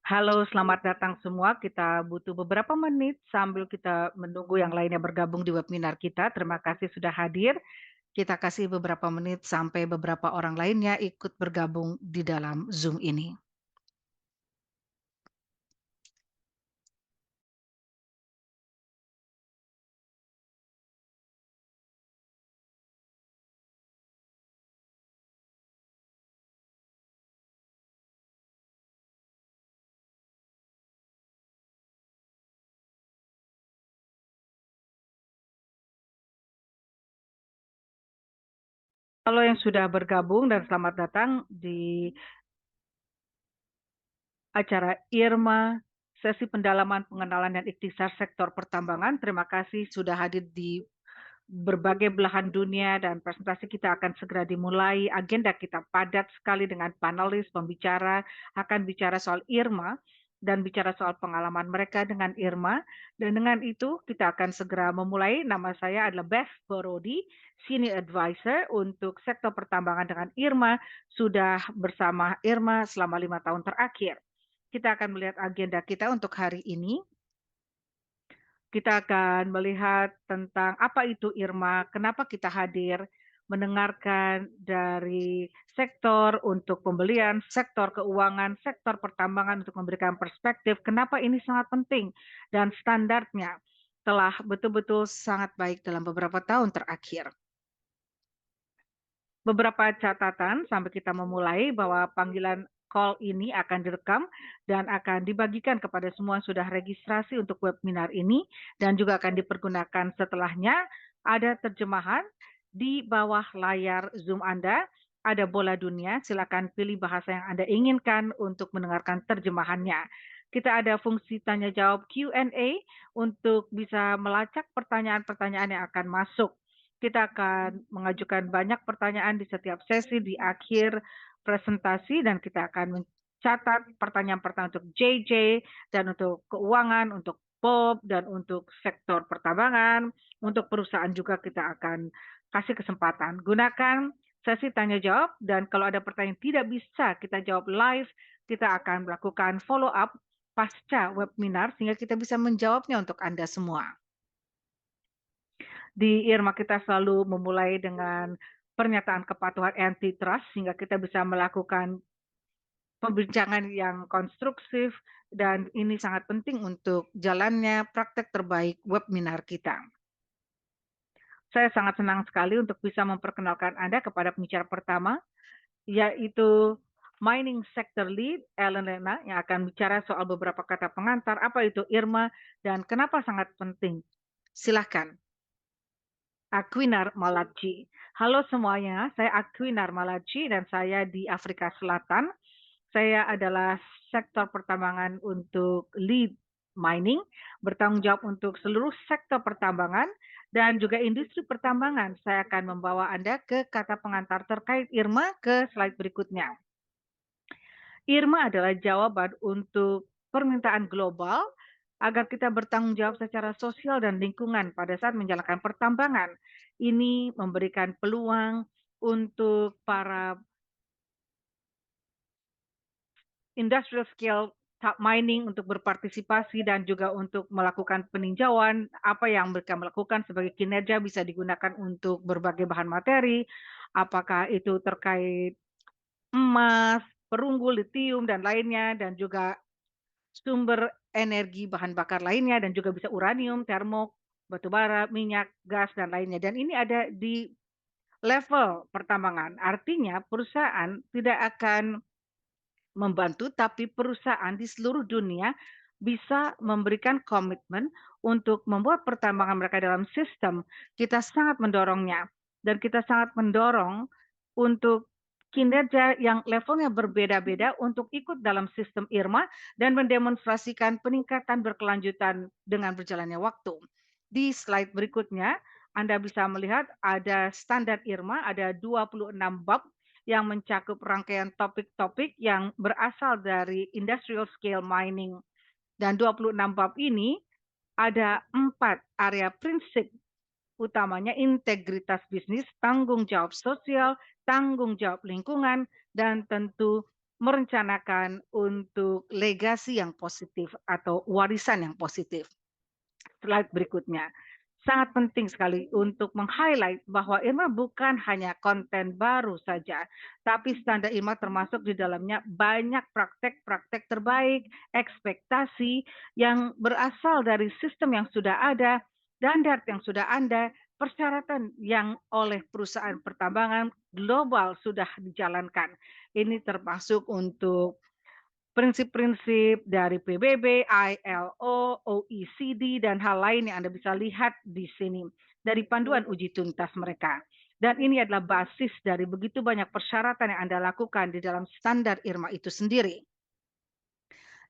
Halo, selamat datang semua. Kita butuh beberapa menit sambil kita menunggu yang lainnya bergabung di webinar kita. Terima kasih sudah hadir. Kita kasih beberapa menit sampai beberapa orang lainnya ikut bergabung di dalam Zoom ini. Kalau yang sudah bergabung dan selamat datang di acara IRMA, sesi pendalaman pengenalan dan ikhtisar sektor pertambangan. Terima kasih sudah hadir di berbagai belahan dunia dan presentasi kita akan segera dimulai. Agenda kita padat sekali dengan panelis, pembicara, akan bicara soal IRMA dan bicara soal pengalaman mereka dengan IRMA. Dan dengan itu kita akan segera memulai. Nama saya adalah Beth Borodi, Senior Advisor untuk sektor pertambangan dengan IRMA, sudah bersama IRMA selama 5 tahun terakhir. Kita akan melihat agenda kita untuk hari ini. Kita akan melihat tentang apa itu IRMA, kenapa kita hadir, mendengarkan dari sektor untuk pembelian, sektor keuangan, sektor pertambangan untuk memberikan perspektif kenapa ini sangat penting dan standarnya telah betul-betul sangat baik dalam beberapa tahun terakhir. Beberapa catatan sampai kita memulai bahwa panggilan call ini akan direkam dan akan dibagikan kepada semua yang sudah registrasi untuk webinar ini dan juga akan dipergunakan setelahnya. Ada terjemahan di bawah layar Zoom Anda, ada bola dunia, silakan pilih bahasa yang Anda inginkan untuk mendengarkan terjemahannya. Kita ada fungsi tanya jawab Q&A untuk bisa melacak pertanyaan-pertanyaan yang akan masuk. Kita akan mengajukan banyak pertanyaan di setiap sesi di akhir presentasi dan kita akan mencatat pertanyaan-pertanyaan untuk JJ dan untuk keuangan, untuk Bob dan untuk sektor pertambangan, untuk perusahaan juga kita akan kasih kesempatan. Gunakan sesi tanya jawab dan kalau ada pertanyaan tidak bisa kita jawab live, kita akan melakukan follow up pasca webinar sehingga kita bisa menjawabnya untuk Anda semua. Di IRMA kita selalu memulai dengan pernyataan kepatuhan antitrust sehingga kita bisa melakukan pembincangan yang konstruktif dan ini sangat penting untuk jalannya praktek terbaik webinar kita. Saya sangat senang sekali untuk bisa memperkenalkan Anda kepada pembicara pertama, yaitu Mining Sector Lead, Ellen Lena, yang akan bicara soal beberapa kata pengantar, apa itu IRMA, dan kenapa sangat penting. Silahkan. Akwinar Malachi. Halo semuanya, saya Akwinar Malachi dan saya di Afrika Selatan. Saya adalah sektor pertambangan untuk lead mining, bertanggung jawab untuk seluruh sektor pertambangan dan juga industri pertambangan. Saya akan membawa Anda ke kata pengantar terkait IRMA ke slide berikutnya. IRMA adalah jawaban untuk permintaan global agar kita bertanggung jawab secara sosial dan lingkungan pada saat menjalankan pertambangan. Ini memberikan peluang untuk para industrial scale top mining untuk berpartisipasi dan juga untuk melakukan peninjauan apa yang mereka melakukan sebagai kinerja bisa digunakan untuk berbagai bahan materi, apakah itu terkait emas, perunggu, litium, dan lainnya, dan juga sumber energi bahan bakar lainnya, dan juga bisa uranium, termok, batu bara, minyak, gas, dan lainnya. Dan ini ada di level pertambangan. Artinya perusahaan tidak akan membantu, tapi perusahaan di seluruh dunia bisa memberikan komitmen untuk membuat pertambangan mereka dalam sistem. Kita sangat mendorongnya, dan kita sangat mendorong untuk kinerja yang levelnya berbeda-beda untuk ikut dalam sistem IRMA dan mendemonstrasikan peningkatan berkelanjutan dengan berjalannya waktu. Di slide berikutnya, Anda bisa melihat ada standar IRMA, ada 26 bab yang mencakup rangkaian topik-topik yang berasal dari industrial scale mining. Dan 26 bab ini ada 4 area prinsip utamanya integritas bisnis, tanggung jawab sosial, tanggung jawab lingkungan, dan tentu merencanakan untuk legasi yang positif atau warisan yang positif. Slide berikutnya. Sangat penting sekali untuk meng-highlight bahwa IRMA bukan hanya konten baru saja, tapi standar IRMA termasuk di dalamnya banyak praktek-praktek terbaik, ekspektasi yang berasal dari sistem yang sudah ada, standar yang sudah ada, persyaratan yang oleh perusahaan pertambangan global sudah dijalankan. Ini termasuk untuk prinsip-prinsip dari PBB, ILO, OECD, dan hal lain yang Anda bisa lihat di sini dari panduan uji tuntas mereka. Dan ini adalah basis dari begitu banyak persyaratan yang Anda lakukan di dalam standar IRMA itu sendiri.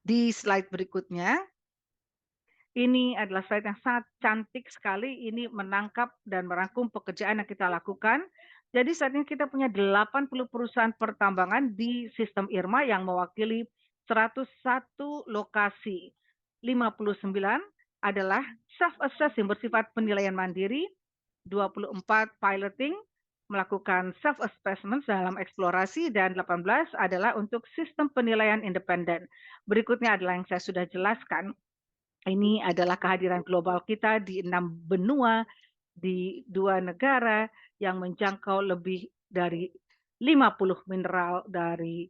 Di slide berikutnya, ini adalah slide yang sangat cantik sekali. Ini menangkap dan merangkum pekerjaan yang kita lakukan. Jadi saat ini kita punya 80 perusahaan pertambangan di sistem IRMA yang mewakili 101 lokasi. 59 adalah self-assess yang bersifat penilaian mandiri, 24 piloting, melakukan self-assessment dalam eksplorasi, dan 18 adalah untuk sistem penilaian independen. Berikutnya adalah yang saya sudah jelaskan. Ini adalah kehadiran global kita di 6 benua, di 2 negara yang menjangkau lebih dari 50 mineral dari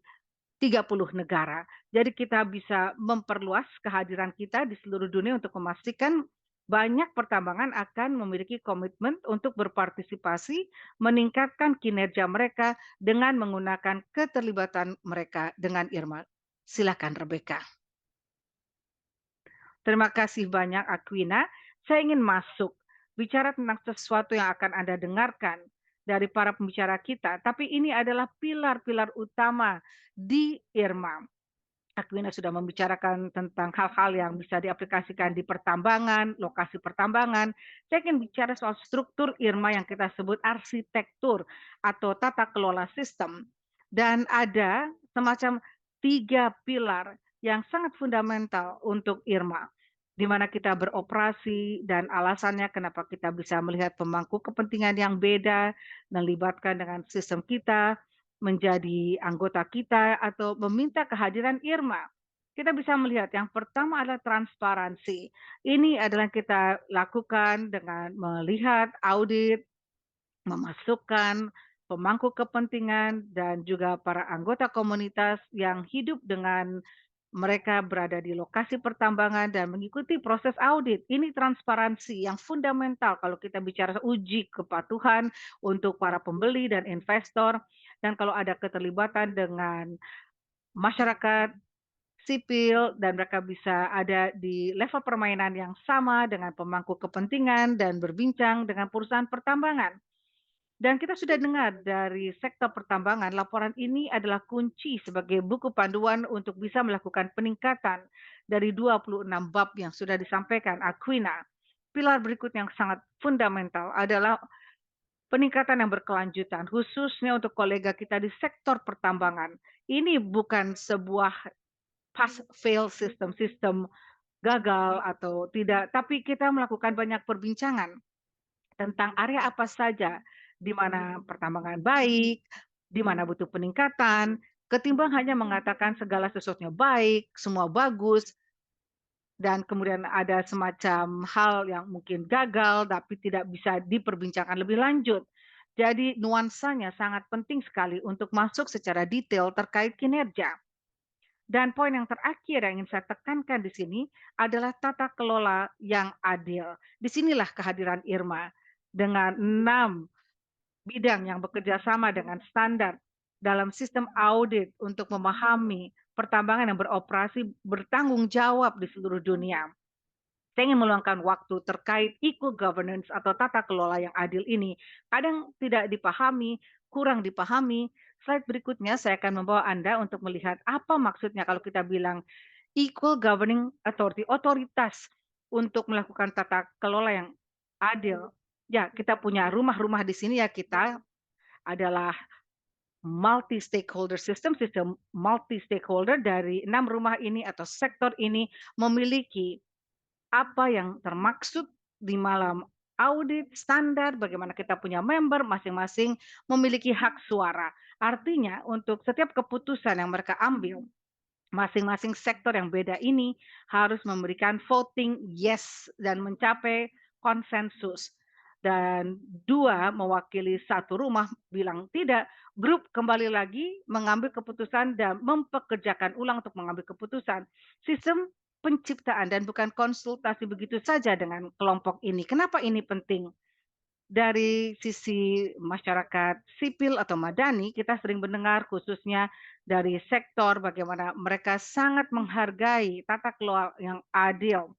30 negara. Jadi kita bisa memperluas kehadiran kita di seluruh dunia untuk memastikan banyak pertambangan akan memiliki komitmen untuk berpartisipasi, meningkatkan kinerja mereka dengan menggunakan keterlibatan mereka dengan IRMA. Silakan Rebecca. Terima kasih banyak Aquina. Saya ingin masuk bicara tentang sesuatu yang akan Anda dengarkan dari para pembicara kita, tapi ini adalah pilar-pilar utama di IRMA. Aquina sudah membicarakan tentang hal-hal yang bisa diaplikasikan di pertambangan, lokasi pertambangan. Saya ingin bicara soal struktur IRMA yang kita sebut arsitektur atau tata kelola sistem. Dan ada semacam 3 pilar yang sangat fundamental untuk IRMA, di mana kita beroperasi dan alasannya kenapa kita bisa melihat pemangku kepentingan yang beda, melibatkan dengan sistem kita, menjadi anggota kita atau meminta kehadiran IRMA. Kita bisa melihat yang pertama adalah transparansi. Ini adalah yang kita lakukan dengan melihat audit, memasukkan pemangku kepentingan dan juga para anggota komunitas yang hidup dengan mereka berada di lokasi pertambangan dan mengikuti proses audit. Ini transparansi yang fundamental kalau kita bicara uji kepatuhan untuk para pembeli dan investor. Dan kalau ada keterlibatan dengan masyarakat sipil dan mereka bisa ada di level permainan yang sama dengan pemangku kepentingan dan berbincang dengan perusahaan pertambangan. Dan kita sudah dengar dari sektor pertambangan, laporan ini adalah kunci sebagai buku panduan untuk bisa melakukan peningkatan dari 26 bab yang sudah disampaikan Aquina. Pilar berikut yang sangat fundamental adalah peningkatan yang berkelanjutan, khususnya untuk kolega kita di sektor pertambangan. Ini bukan sebuah pass-fail system, sistem gagal atau tidak, tapi kita melakukan banyak perbincangan tentang area apa saja di mana pertambangan baik, di mana butuh peningkatan, ketimbang hanya mengatakan segala sesuatunya baik, semua bagus, dan kemudian ada semacam hal yang mungkin gagal tapi tidak bisa diperbincangkan lebih lanjut. Jadi nuansanya sangat penting sekali untuk masuk secara detail terkait kinerja. Dan poin yang terakhir yang ingin saya tekankan di sini adalah tata kelola yang adil. Disinilah kehadiran IRMA dengan 6 bidang yang bekerja sama dengan standar dalam sistem audit untuk memahami pertambangan yang beroperasi bertanggung jawab di seluruh dunia. Saya ingin meluangkan waktu terkait equal governance atau tata kelola yang adil ini. Kadang tidak dipahami, kurang dipahami. Slide berikutnya saya akan membawa Anda untuk melihat apa maksudnya kalau kita bilang equal governing authority, otoritas untuk melakukan tata kelola yang adil. Ya, kita punya rumah-rumah di sini ya, kita adalah multi stakeholder system, sistem multi stakeholder dari 6 rumah ini atau sektor ini memiliki apa yang termaksud di audit, standar, bagaimana kita punya member, masing-masing memiliki hak suara. Artinya untuk setiap keputusan yang mereka ambil, masing-masing sektor yang beda ini harus memberikan voting yes dan mencapai konsensus. Dan dua mewakili satu rumah bilang tidak, grup kembali lagi mengambil keputusan dan mempekerjakan ulang untuk mengambil keputusan. Sistem penciptaan dan bukan konsultasi begitu saja dengan kelompok ini. Kenapa ini penting? Dari sisi masyarakat sipil atau madani, kita sering mendengar khususnya dari sektor bagaimana mereka sangat menghargai tata kelola yang adil.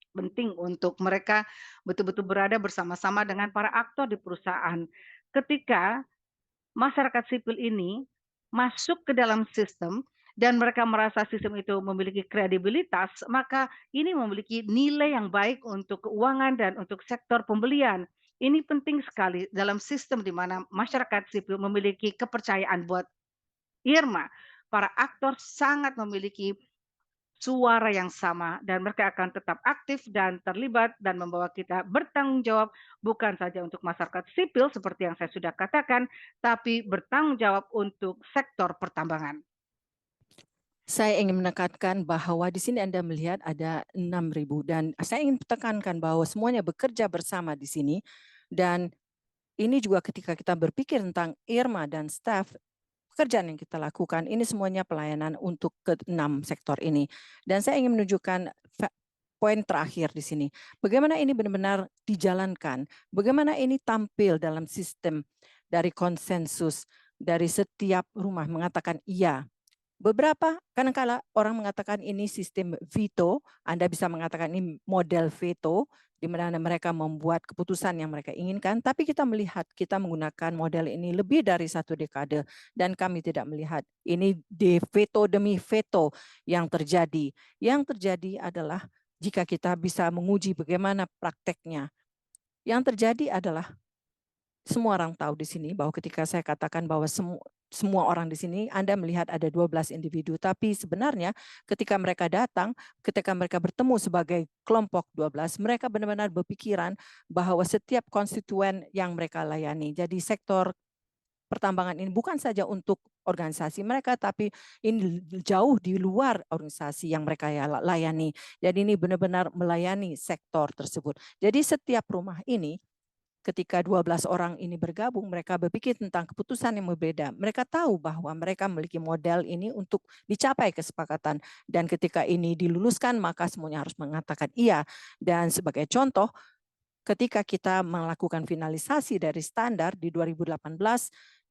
Penting untuk mereka betul-betul berada bersama-sama dengan para aktor di perusahaan. Ketika masyarakat sipil ini masuk ke dalam sistem dan mereka merasa sistem itu memiliki kredibilitas, maka ini memiliki nilai yang baik untuk keuangan dan untuk sektor pembelian. Ini penting sekali dalam sistem di mana masyarakat sipil memiliki kepercayaan buat Irma. Para aktor sangat memiliki suara yang sama dan mereka akan tetap aktif dan terlibat dan membawa kita bertanggung jawab bukan saja untuk masyarakat sipil seperti yang saya sudah katakan, tapi bertanggung jawab untuk sektor pertambangan. Saya ingin menekankan bahwa di sini Anda melihat ada 6.000 dan saya ingin tekankan bahwa semuanya bekerja bersama di sini dan ini juga ketika kita berpikir tentang Irma dan staff, pekerjaan yang kita lakukan ini semuanya pelayanan untuk ke-6 sektor ini. Dan saya ingin menunjukkan poin terakhir di sini. Bagaimana ini benar-benar dijalankan, bagaimana ini tampil dalam sistem dari konsensus dari setiap rumah mengatakan iya. Beberapa kadang-kala orang mengatakan ini sistem veto, Anda bisa mengatakan ini model veto, di mana mereka membuat keputusan yang mereka inginkan, tapi kita melihat kita menggunakan model ini lebih dari 1 dekade, dan kami tidak melihat ini de veto demi veto yang terjadi. Yang terjadi adalah jika kita bisa menguji bagaimana prakteknya, yang terjadi adalah semua orang tahu di sini bahwa ketika saya katakan bahwa semua orang di sini, Anda melihat ada 12 individu, tapi sebenarnya ketika mereka datang, ketika mereka bertemu sebagai kelompok 12, mereka benar-benar berpikiran bahwa setiap konstituen yang mereka layani, jadi sektor pertambangan ini bukan saja untuk organisasi mereka, tapi ini jauh di luar organisasi yang mereka layani. Jadi ini benar-benar melayani sektor tersebut. Jadi setiap rumah ini ketika 12 orang ini bergabung, mereka berpikir tentang keputusan yang berbeda. Mereka tahu bahwa mereka memiliki model ini untuk dicapai kesepakatan. Dan ketika ini diluluskan, maka semuanya harus mengatakan iya. Dan sebagai contoh, ketika kita melakukan finalisasi dari standar di 2018,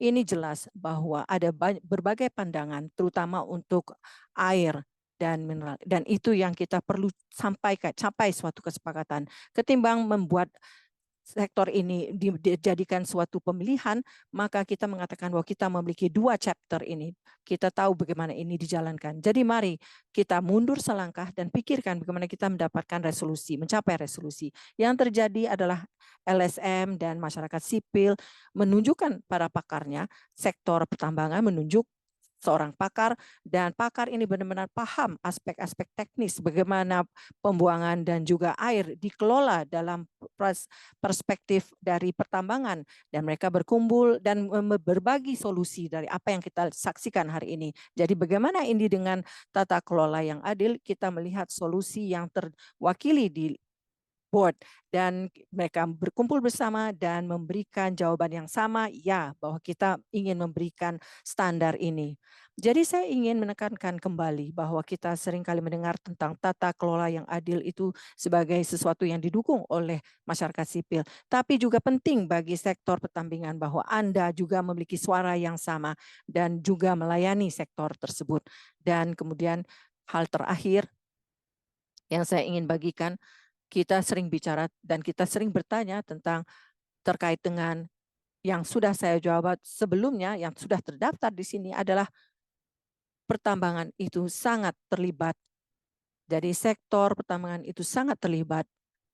ini jelas bahwa ada berbagai pandangan, terutama untuk air dan mineral. Dan itu yang kita perlu capai suatu kesepakatan. Ketimbang membuat sektor ini dijadikan suatu pemilihan, maka kita mengatakan bahwa kita memiliki 2 chapter ini. Kita tahu bagaimana ini dijalankan. Jadi mari kita mundur selangkah dan pikirkan bagaimana kita mendapatkan resolusi, mencapai resolusi. Yang terjadi adalah LSM dan masyarakat sipil menunjukkan para pakarnya, sektor pertambangan menunjuk seorang pakar, dan pakar ini benar-benar paham aspek-aspek teknis bagaimana pembuangan dan juga air dikelola dalam perspektif dari pertambangan, dan mereka berkumpul dan berbagi solusi dari apa yang kita saksikan hari ini. Jadi bagaimana ini dengan tata kelola yang adil, kita melihat solusi yang terwakili di board dan mereka berkumpul bersama dan memberikan jawaban yang sama, ya, bahwa kita ingin memberikan standar ini. Jadi saya ingin menekankan kembali bahwa kita seringkali mendengar tentang tata kelola yang adil itu sebagai sesuatu yang didukung oleh masyarakat sipil, tapi juga penting bagi sektor pertambangan bahwa Anda juga memiliki suara yang sama dan juga melayani sektor tersebut. Dan kemudian hal terakhir yang saya ingin bagikan, kita sering bicara dan kita sering bertanya tentang terkait dengan yang sudah saya jawab sebelumnya, yang sudah terdaftar di sini adalah pertambangan itu sangat terlibat. Jadi sektor pertambangan itu sangat terlibat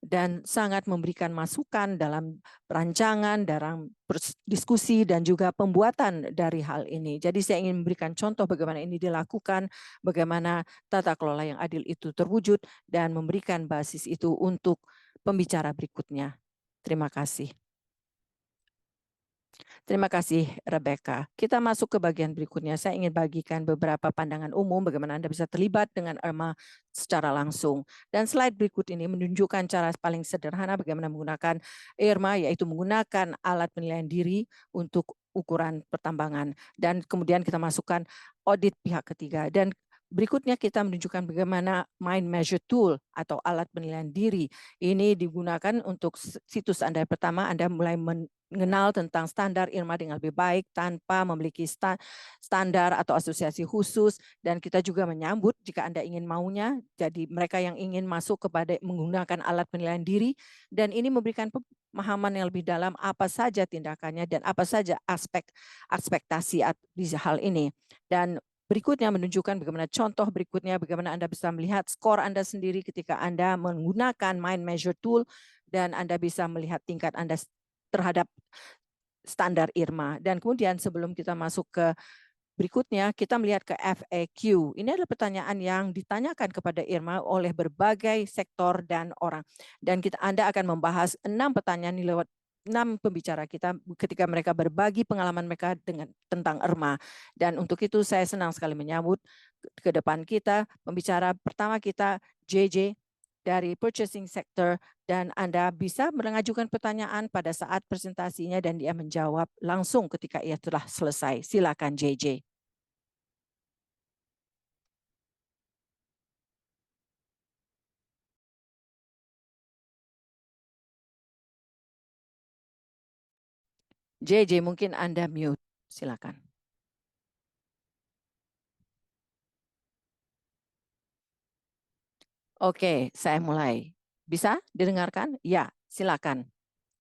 dan sangat memberikan masukan dalam perancangan, dalam diskusi dan juga pembuatan dari hal ini. Jadi saya ingin memberikan contoh bagaimana ini dilakukan, bagaimana tata kelola yang adil itu terwujud dan memberikan basis itu untuk pembicara berikutnya. Terima kasih. Terima kasih, Rebecca. Kita masuk ke bagian berikutnya. Saya ingin bagikan beberapa pandangan umum bagaimana Anda bisa terlibat dengan IRMA secara langsung. Dan slide berikut ini menunjukkan cara paling sederhana bagaimana menggunakan IRMA, yaitu menggunakan alat penilaian diri untuk ukuran pertambangan. Dan kemudian kita masukkan audit pihak ketiga. Dan berikutnya kita menunjukkan bagaimana Mind Measure Tool atau alat penilaian diri ini digunakan untuk situs Anda. Pertama, Anda mulai mengenal tentang standar IRMA dengan lebih baik tanpa memiliki standar atau asosiasi khusus, dan kita juga menyambut jika Anda ingin maunya, jadi mereka yang ingin masuk kepada menggunakan alat penilaian diri, dan ini memberikan pemahaman yang lebih dalam apa saja tindakannya dan apa saja ekspektasi di hal ini. Dan berikutnya menunjukkan bagaimana contoh berikutnya, bagaimana Anda bisa melihat skor Anda sendiri ketika Anda menggunakan Mind Measure Tool, dan Anda bisa melihat tingkat Anda terhadap standar IRMA. Dan kemudian sebelum kita masuk ke berikutnya, kita melihat ke FAQ. Ini adalah pertanyaan yang ditanyakan kepada IRMA oleh berbagai sektor dan orang. Dan Anda akan membahas 6 pertanyaan lewat 6 pembicara kita ketika mereka berbagi pengalaman mereka tentang IRMA. Dan untuk itu saya senang sekali menyambut ke depan kita pembicara pertama kita, JJ dari purchasing sector, dan Anda bisa mengajukan pertanyaan pada saat presentasinya dan dia menjawab langsung ketika ia telah selesai. Silakan JJ. JJ, mungkin Anda mute. Silakan. Oke, saya mulai. Bisa didengarkan? Ya, silakan.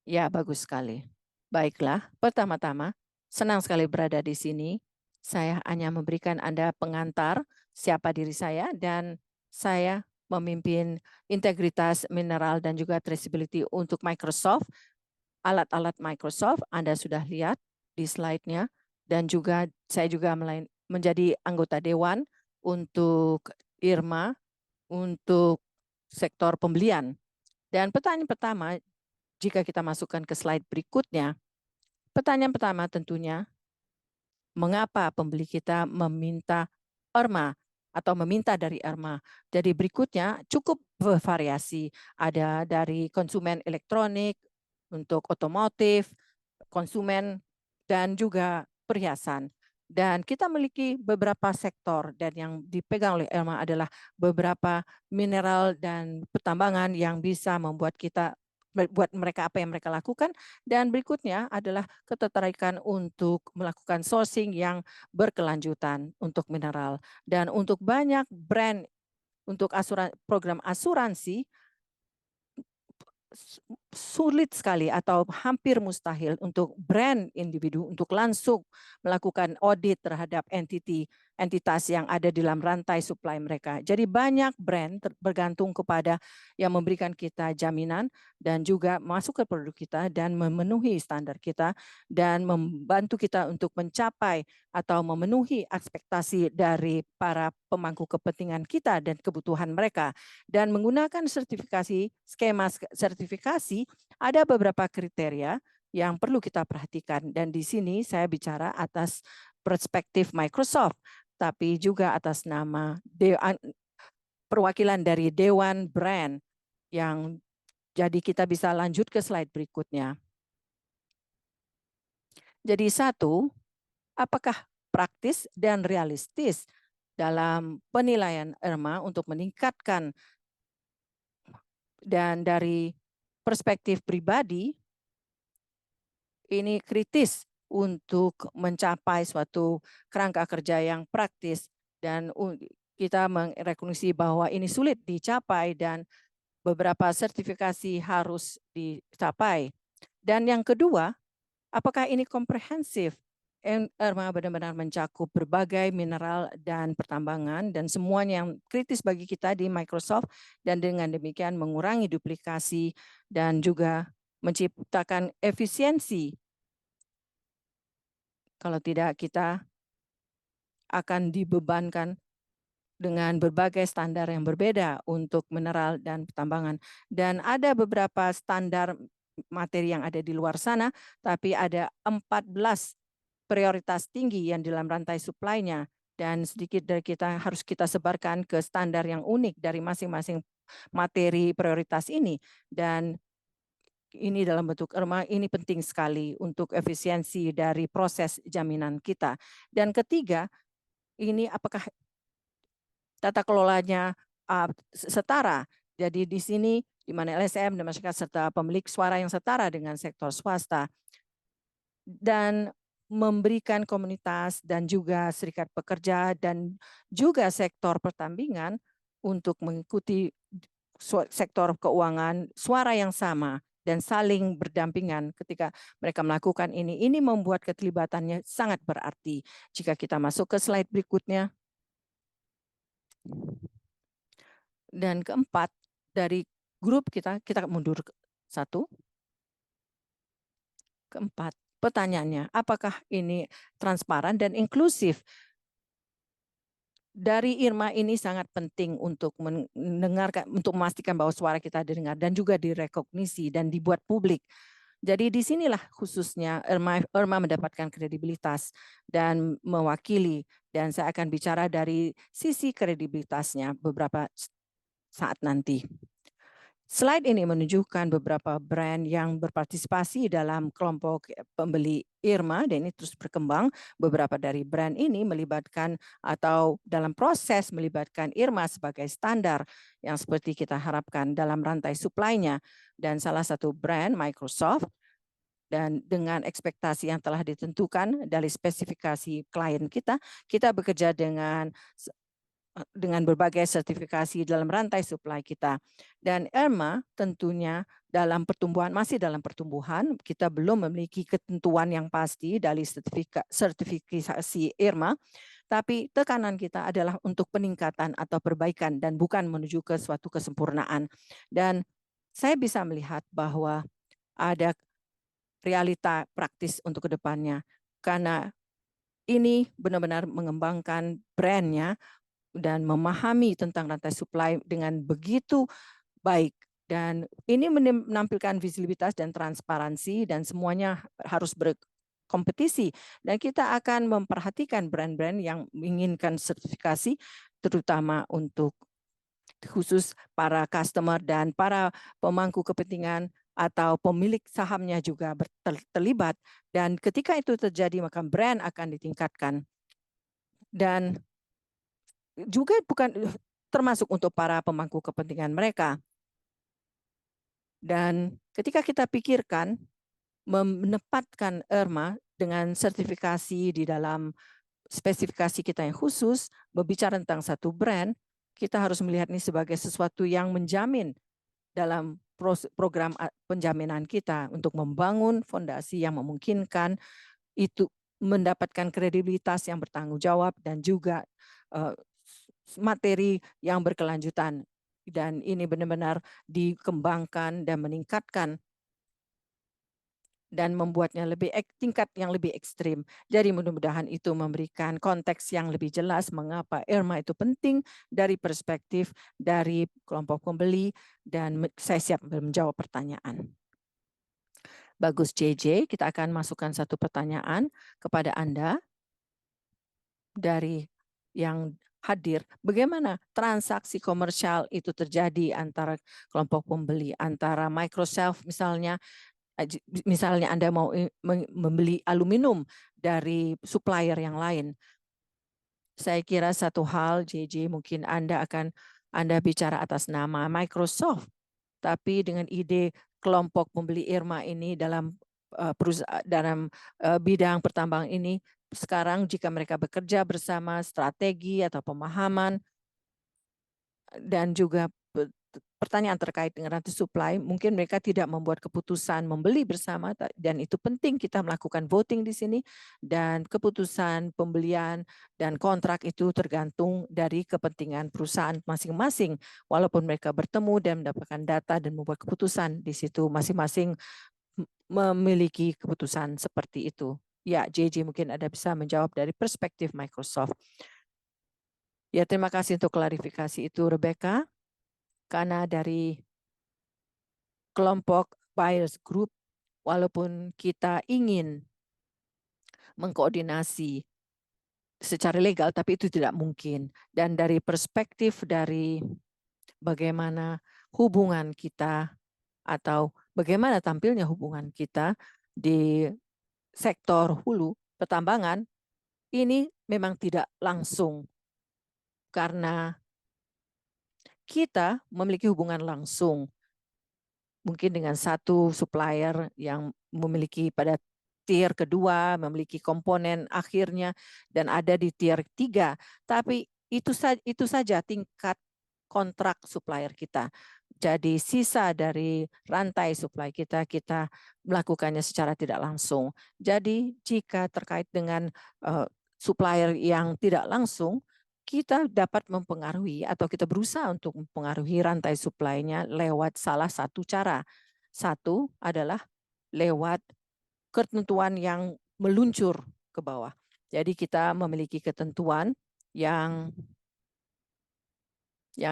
Ya, bagus sekali. Baiklah, pertama-tama, senang sekali berada di sini. Saya hanya memberikan Anda pengantar siapa diri saya, dan saya memimpin integritas mineral dan juga traceability untuk Microsoft. Alat-alat Microsoft Anda sudah lihat di slide-nya, dan juga saya juga menjadi anggota dewan untuk IRMA untuk sektor pembelian. Dan pertanyaan pertama, jika kita masukkan ke slide berikutnya, pertanyaan pertama tentunya, mengapa pembeli kita meminta IRMA atau meminta dari IRMA? Jadi berikutnya cukup bervariasi, ada dari konsumen elektronik, untuk otomotif, konsumen, dan juga perhiasan. Dan kita memiliki beberapa sektor, dan yang dipegang oleh IRMA adalah beberapa mineral dan pertambangan yang bisa membuat buat mereka apa yang mereka lakukan. Dan berikutnya adalah ketertarikan untuk melakukan sourcing yang berkelanjutan untuk mineral. Dan untuk banyak brand untuk program asuransi, sulit sekali atau hampir mustahil untuk brand individu untuk langsung melakukan audit terhadap entitas yang ada di dalam rantai supply mereka. Jadi banyak brand bergantung kepada yang memberikan kita jaminan dan juga masuk ke produk kita dan memenuhi standar kita dan membantu kita untuk mencapai atau memenuhi ekspektasi dari para pemangku kepentingan kita dan kebutuhan mereka. Dan menggunakan skema sertifikasi, ada beberapa kriteria yang perlu kita perhatikan. Dan di sini saya bicara atas perspektif Microsoft, tapi juga atas nama perwakilan dari Dewan Brand. Yang jadi kita bisa lanjut ke slide berikutnya. Jadi satu, apakah praktis dan realistis dalam penilaian IRMA untuk meningkatkan, dan dari perspektif pribadi, ini kritis untuk mencapai suatu kerangka kerja yang praktis, dan kita merekognisi bahwa ini sulit dicapai dan beberapa sertifikasi harus dicapai. Dan yang kedua, apakah ini komprehensif? IRMA benar-benar mencakup berbagai mineral dan pertambangan dan semuanya yang kritis bagi kita di Microsoft, dan dengan demikian mengurangi duplikasi dan juga menciptakan efisiensi. Kalau tidak, kita akan dibebankan dengan berbagai standar yang berbeda untuk mineral dan pertambangan. Dan ada beberapa standar materi yang ada di luar sana, tapi ada 14 prioritas tinggi yang dalam rantai supply-nya, dan sedikit dari kita harus kita sebarkan ke standar yang unik dari masing-masing materi prioritas ini. Dan ini dalam bentuk ERMA, ini penting sekali untuk efisiensi dari proses jaminan kita. Dan ketiga, ini apakah tata kelolanya setara. Jadi di sini di mana LSM dan masyarakat serta pemilik suara yang setara dengan sektor swasta, dan memberikan komunitas dan juga serikat pekerja dan juga sektor pertambingan untuk mengikuti sektor keuangan suara yang sama dan saling berdampingan ketika mereka melakukan ini. Ini membuat keterlibatannya sangat berarti. Jika kita masuk ke slide berikutnya. Dan keempat, dari grup kita mundur satu. Keempat, pertanyaannya, apakah ini transparan dan inklusif? Dari IRMA ini sangat penting untuk mendengarkan, untuk memastikan bahwa suara kita didengar dan juga direkognisi dan dibuat publik. Jadi disinilah khususnya IRMA mendapatkan kredibilitas dan mewakili, dan saya akan bicara dari sisi kredibilitasnya beberapa saat nanti. Slide ini menunjukkan beberapa brand yang berpartisipasi dalam kelompok pembeli IRMA, dan ini terus berkembang. Beberapa dari brand ini melibatkan atau dalam proses melibatkan IRMA sebagai standar yang seperti kita harapkan dalam rantai supply-nya. Dan salah satu brand Microsoft, dan dengan ekspektasi yang telah ditentukan dari spesifikasi klien kita, kita bekerja dengan berbagai sertifikasi dalam rantai supply kita. Dan IRMA tentunya dalam pertumbuhan, masih dalam pertumbuhan, kita belum memiliki ketentuan yang pasti dari sertifikasi IRMA, tapi tekanan kita adalah untuk peningkatan atau perbaikan dan bukan menuju ke suatu kesempurnaan. Dan saya bisa melihat bahwa ada realita praktis untuk kedepannya, karena ini benar-benar mengembangkan brandnya dan memahami tentang rantai supply dengan begitu baik. Dan ini menampilkan visibilitas dan transparansi, dan semuanya harus berkompetisi. Dan kita akan memperhatikan brand-brand yang menginginkan sertifikasi, terutama untuk khusus para customer dan para pemangku kepentingan atau pemilik sahamnya juga terlibat. Dan ketika itu terjadi, maka brand akan ditingkatkan. Dan juga bukan termasuk untuk para pemangku kepentingan mereka. Dan ketika kita pikirkan menempatkan IRMA dengan sertifikasi di dalam spesifikasi kita yang khusus, berbicara tentang satu brand, kita harus melihat ini sebagai sesuatu yang menjamin dalam program penjaminan kita untuk membangun fondasi yang memungkinkan itu mendapatkan kredibilitas yang bertanggung jawab dan juga materi yang berkelanjutan. Dan ini benar-benar dikembangkan dan meningkatkan dan membuatnya tingkat yang lebih ekstrim. Jadi mudah-mudahan itu memberikan konteks yang lebih jelas mengapa IRMA itu penting dari perspektif dari kelompok pembeli, dan saya siap menjawab pertanyaan. Bagus JJ, kita akan masukkan satu pertanyaan kepada Anda dari yang hadir. Bagaimana transaksi komersial itu terjadi antara kelompok pembeli, antara Microsoft misalnya Anda mau membeli aluminium dari supplier yang lain. Saya kira satu hal, JJ, mungkin Anda bicara atas nama Microsoft, tapi dengan ide kelompok pembeli IRMA ini dalam bidang pertambangan ini, sekarang jika mereka bekerja bersama, strategi atau pemahaman, dan juga pertanyaan terkait dengan rantai supply, mungkin mereka tidak membuat keputusan membeli bersama, dan itu penting kita melakukan voting di sini, dan keputusan pembelian dan kontrak itu tergantung dari kepentingan perusahaan masing-masing. Walaupun mereka bertemu dan mendapatkan data dan membuat keputusan, di situ masing-masing memiliki keputusan seperti itu. Ya, JJ mungkin ada bisa menjawab dari perspektif Microsoft. Ya, terima kasih untuk klarifikasi itu, Rebecca. Karena dari kelompok buyers group, walaupun kita ingin mengkoordinasi secara legal, tapi itu tidak mungkin. Dan dari perspektif dari bagaimana hubungan kita atau bagaimana tampilnya hubungan kita di sektor hulu pertambangan, ini memang tidak langsung karena kita memiliki hubungan langsung mungkin dengan satu supplier yang memiliki pada tier kedua, memiliki komponen akhirnya, dan ada di tier 3. Tapi itu saja tingkat kontrak supplier kita. Jadi sisa dari rantai supply kita melakukannya secara tidak langsung. Jadi jika terkait dengan supplier yang tidak langsung, kita dapat mempengaruhi atau kita berusaha untuk mempengaruhi rantai supply-nya lewat salah satu cara. Satu adalah lewat ketentuan yang meluncur ke bawah. Jadi kita memiliki ketentuan yang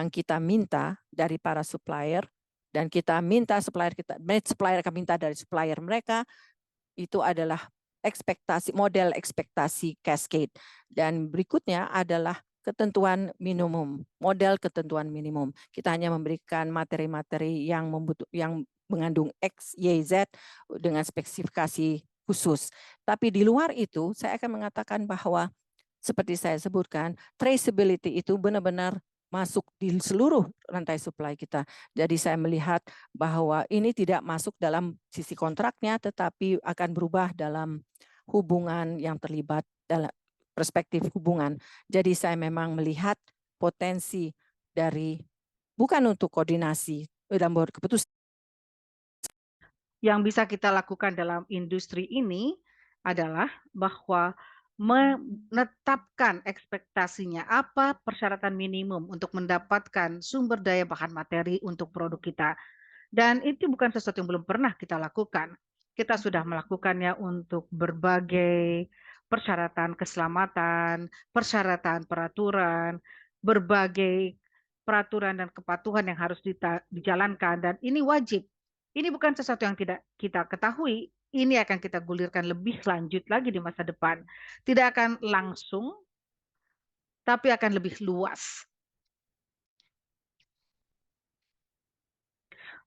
kita minta dari para supplier, dan kita minta supplier akan minta dari supplier mereka, itu adalah model ekspektasi cascade. Dan berikutnya adalah ketentuan minimum, model ketentuan minimum. Kita hanya memberikan materi-materi yang mengandung X, Y, Z dengan spesifikasi khusus. Tapi di luar itu, saya akan mengatakan bahwa seperti saya sebutkan, traceability itu benar-benar masuk di seluruh rantai supply kita. Jadi saya melihat bahwa ini tidak masuk dalam sisi kontraknya, tetapi akan berubah dalam hubungan yang terlibat dalam perspektif hubungan. Jadi saya memang melihat potensi dari bukan untuk koordinasi dalam keputusan. Yang bisa kita lakukan dalam industri ini adalah bahwa menetapkan ekspektasinya apa persyaratan minimum untuk mendapatkan sumber daya bahan materi untuk produk kita. Dan itu bukan sesuatu yang belum pernah kita lakukan. Kita sudah melakukannya untuk berbagai persyaratan keselamatan, persyaratan peraturan, berbagai peraturan dan kepatuhan yang harus dijalankan, dan ini wajib. Ini bukan sesuatu yang tidak kita ketahui, ini akan kita gulirkan lebih lanjut lagi di masa depan. Tidak akan langsung, tapi akan lebih luas.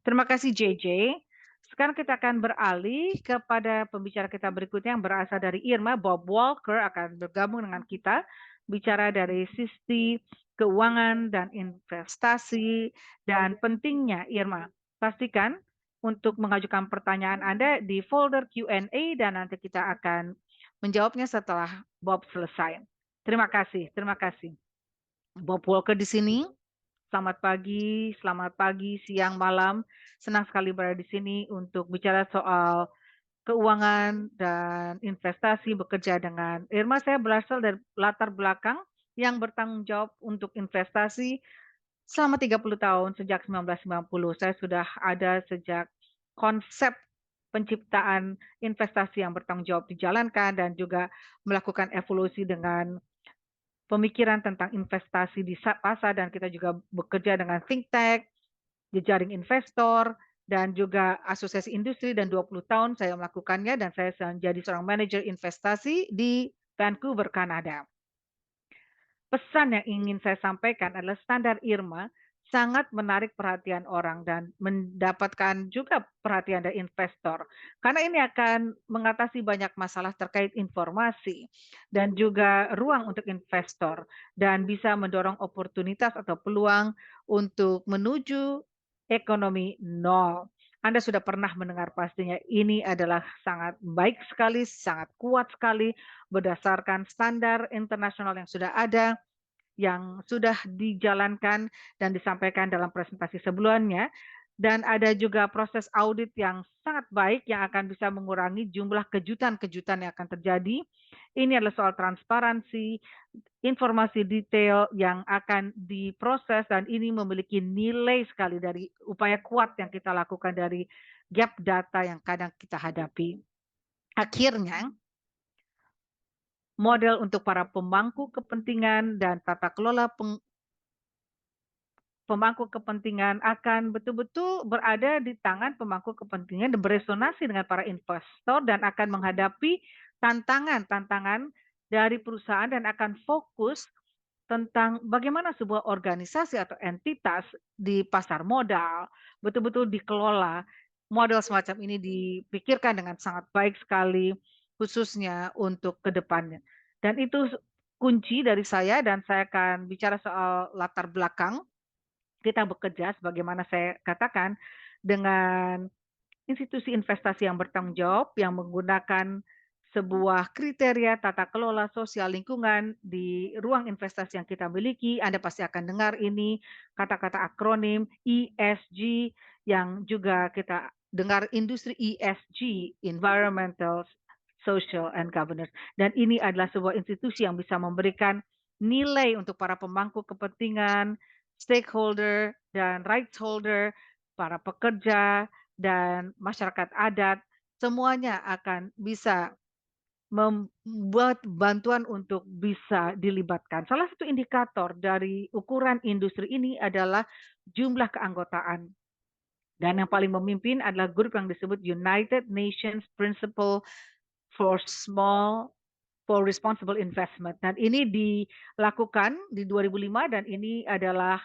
Terima kasih JJ. Sekarang kita akan beralih kepada pembicara kita berikutnya yang berasal dari IRMA. Bob Walker akan bergabung dengan kita, bicara dari sisi keuangan dan investasi dan pentingnya IRMA. Pastikan untuk mengajukan pertanyaan Anda di folder Q&A dan nanti kita akan menjawabnya setelah Bob selesai. Terima kasih, terima kasih. Bob Walker di sini. Selamat pagi, siang, malam. Senang sekali berada di sini untuk bicara soal keuangan dan investasi, bekerja dengan IRMA. Saya berasal dari latar belakang yang bertanggung jawab untuk investasi selama 30 tahun, sejak 1990. Saya sudah ada sejak konsep penciptaan investasi yang bertanggung jawab dijalankan dan juga melakukan evolusi dengan pemikiran tentang investasi di pasar, dan kita juga bekerja dengan think tank, jejaring investor, dan juga asosiasi industri, dan 20 tahun saya melakukannya dan saya menjadi seorang manajer investasi di Vancouver, Kanada. Pesan yang ingin saya sampaikan adalah standar IRMA sangat menarik perhatian orang dan mendapatkan juga perhatian dari investor. Karena ini akan mengatasi banyak masalah terkait informasi dan juga ruang untuk investor dan bisa mendorong oportunitas atau peluang untuk menuju ekonomi nol. Anda sudah pernah mendengar pastinya, ini adalah sangat baik sekali, sangat kuat sekali berdasarkan standar internasional yang sudah ada, yang sudah dijalankan dan disampaikan dalam presentasi sebelumnya, dan ada juga proses audit yang sangat baik yang akan bisa mengurangi jumlah kejutan-kejutan yang akan terjadi. Ini adalah soal transparansi, informasi detail yang akan diproses, dan ini memiliki nilai sekali dari upaya kuat yang kita lakukan dari gap data yang kadang kita hadapi. Akhirnya, model untuk para pemangku kepentingan dan tata kelola pemangku kepentingan akan betul-betul berada di tangan pemangku kepentingan dan beresonansi dengan para investor dan akan menghadapi tantangan-tantangan dari perusahaan dan akan fokus tentang bagaimana sebuah organisasi atau entitas di pasar modal betul-betul dikelola. Model semacam ini dipikirkan dengan sangat baik sekali, khususnya untuk ke depannya. Dan itu kunci dari saya dan saya akan bicara soal latar belakang kita bekerja sebagaimana saya katakan dengan institusi investasi yang bertanggung jawab yang menggunakan sebuah kriteria tata kelola sosial lingkungan di ruang investasi yang kita miliki. Anda pasti akan dengar ini kata-kata akronim ESG yang juga kita dengar industri ESG, Environmental, Social, and Governance. Dan ini adalah sebuah institusi yang bisa memberikan nilai untuk para pemangku kepentingan, stakeholder, dan rights holder, para pekerja, dan masyarakat adat, semuanya akan bisa membuat bantuan untuk bisa dilibatkan. Salah satu indikator dari ukuran industri ini adalah jumlah keanggotaan. Dan yang paling memimpin adalah grup yang disebut United Nations Principle for Responsible Investment. Dan ini dilakukan di 2005 dan ini adalah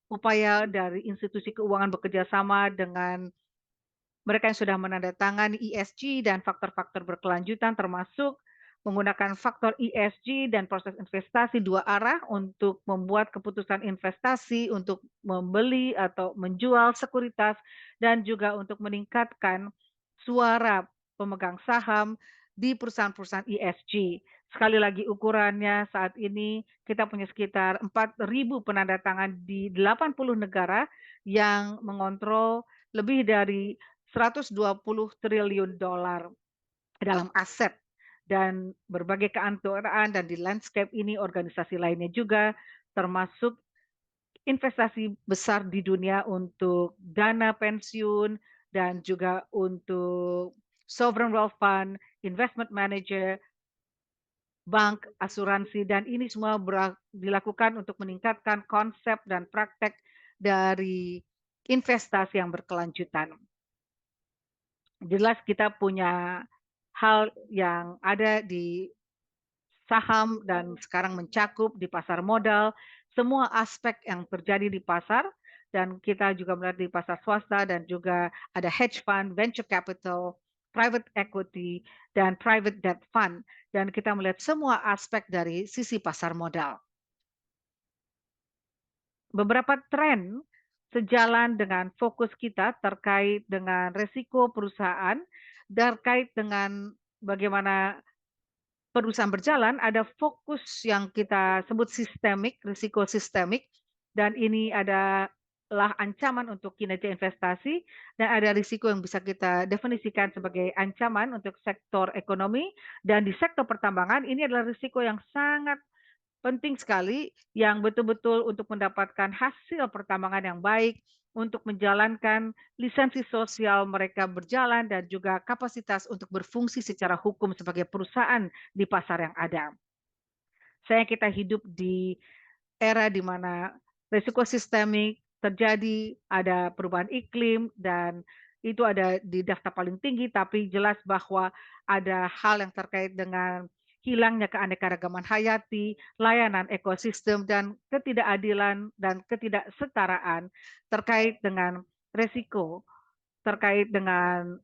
upaya dari institusi keuangan bekerja sama dengan mereka yang sudah menandatangani ESG dan faktor-faktor berkelanjutan termasuk menggunakan faktor ESG dan proses investasi dua arah untuk membuat keputusan investasi untuk membeli atau menjual sekuritas dan juga untuk meningkatkan suara pemegang saham di perusahaan-perusahaan ESG. Sekali lagi ukurannya saat ini kita punya sekitar 4.000 penandatangan di 80 negara yang mengontrol lebih dari 120 triliun dolar dalam aset dan berbagai keanggotaan dan di landscape ini organisasi lainnya juga termasuk investasi besar di dunia untuk dana pensiun dan juga untuk sovereign wealth fund, investment manager, bank, asuransi dan ini semua dilakukan untuk meningkatkan konsep dan praktek dari investasi yang berkelanjutan. Jelas kita punya hal yang ada di saham dan sekarang mencakup di pasar modal, semua aspek yang terjadi di pasar dan kita juga melihat di pasar swasta dan juga ada hedge fund, venture capital, private equity, dan private debt fund. Dan kita melihat semua aspek dari sisi pasar modal. Beberapa tren sejalan dengan fokus kita terkait dengan resiko perusahaan, terkait dengan bagaimana perusahaan berjalan, ada fokus yang kita sebut sistemik, risiko sistemik, dan ini adalah ancaman untuk kinerja investasi, dan ada risiko yang bisa kita definisikan sebagai ancaman untuk sektor ekonomi, dan di sektor pertambangan ini adalah risiko yang sangat penting sekali yang betul-betul untuk mendapatkan hasil pertambangan yang baik, untuk menjalankan lisensi sosial mereka berjalan dan juga kapasitas untuk berfungsi secara hukum sebagai perusahaan di pasar yang ada. Sayang kita hidup di era di mana risiko sistemik terjadi, ada perubahan iklim dan itu ada di daftar paling tinggi, tapi jelas bahwa ada hal yang terkait dengan hilangnya keanekaragaman hayati, layanan ekosistem, dan ketidakadilan dan ketidaksetaraan terkait dengan resiko, terkait dengan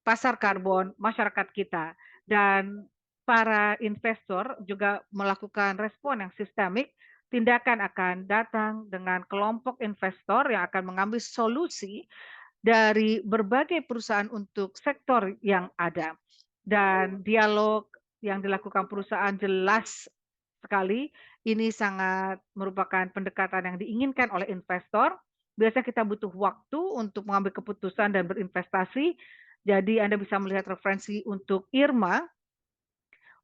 pasar karbon masyarakat kita. Dan para investor juga melakukan respon yang sistemik, tindakan akan datang dengan kelompok investor yang akan mengambil solusi dari berbagai perusahaan untuk sektor yang ada. Dan dialog yang dilakukan perusahaan jelas sekali, ini sangat merupakan pendekatan yang diinginkan oleh investor. Biasanya kita butuh waktu untuk mengambil keputusan dan berinvestasi. Jadi Anda bisa melihat referensi untuk IRMA,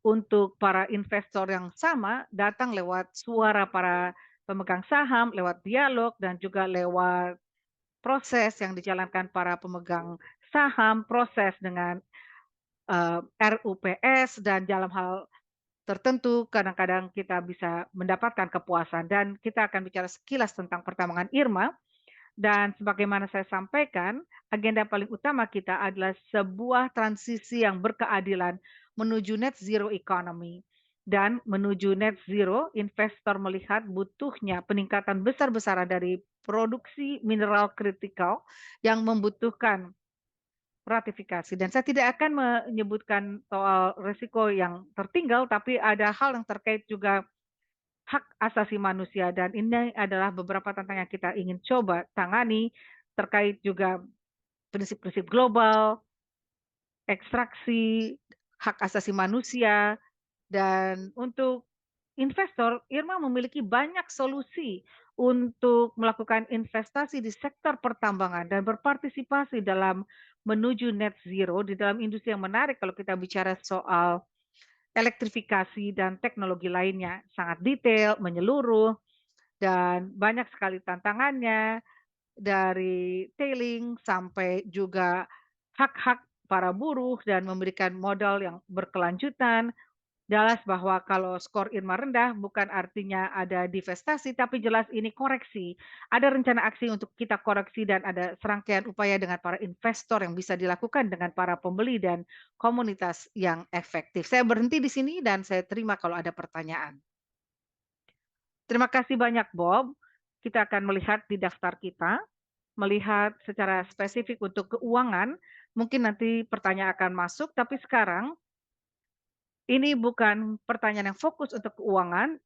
untuk para investor yang sama datang lewat suara para pemegang saham, lewat dialog, dan juga lewat proses yang dijalankan para pemegang saham, proses dengan RUPS dan dalam hal tertentu kadang-kadang kita bisa mendapatkan kepuasan dan kita akan bicara sekilas tentang pertambangan Irma dan sebagaimana saya sampaikan, agenda paling utama kita adalah sebuah transisi yang berkeadilan menuju net zero economy. Dan menuju net zero, investor melihat butuhnya peningkatan besar-besaran dari produksi mineral kritikal yang membutuhkan ratifikasi. Dan saya tidak akan menyebutkan soal risiko yang tertinggal, tapi ada hal yang terkait juga hak asasi manusia dan ini adalah beberapa tantangan yang kita ingin coba tangani terkait juga prinsip-prinsip global, ekstraksi, hak asasi manusia, dan untuk investor, Irma memiliki banyak solusi untuk melakukan investasi di sektor pertambangan dan berpartisipasi dalam menuju net zero di dalam industri yang menarik kalau kita bicara soal elektrifikasi dan teknologi lainnya. Sangat detail, menyeluruh, dan banyak sekali tantangannya, dari tailing sampai juga hak-hak para buruh dan memberikan modal yang berkelanjutan. Jelas bahwa kalau skor Irma rendah bukan artinya ada divestasi, tapi jelas ini koreksi. Ada rencana aksi untuk kita koreksi dan ada serangkaian upaya dengan para investor yang bisa dilakukan dengan para pembeli dan komunitas yang efektif. Saya berhenti di sini dan saya terima kalau ada pertanyaan. Terima kasih banyak Bob. Kita akan melihat di daftar kita, melihat secara spesifik untuk keuangan, mungkin nanti pertanyaan akan masuk, tapi sekarang ini bukan pertanyaan yang fokus untuk keuangan,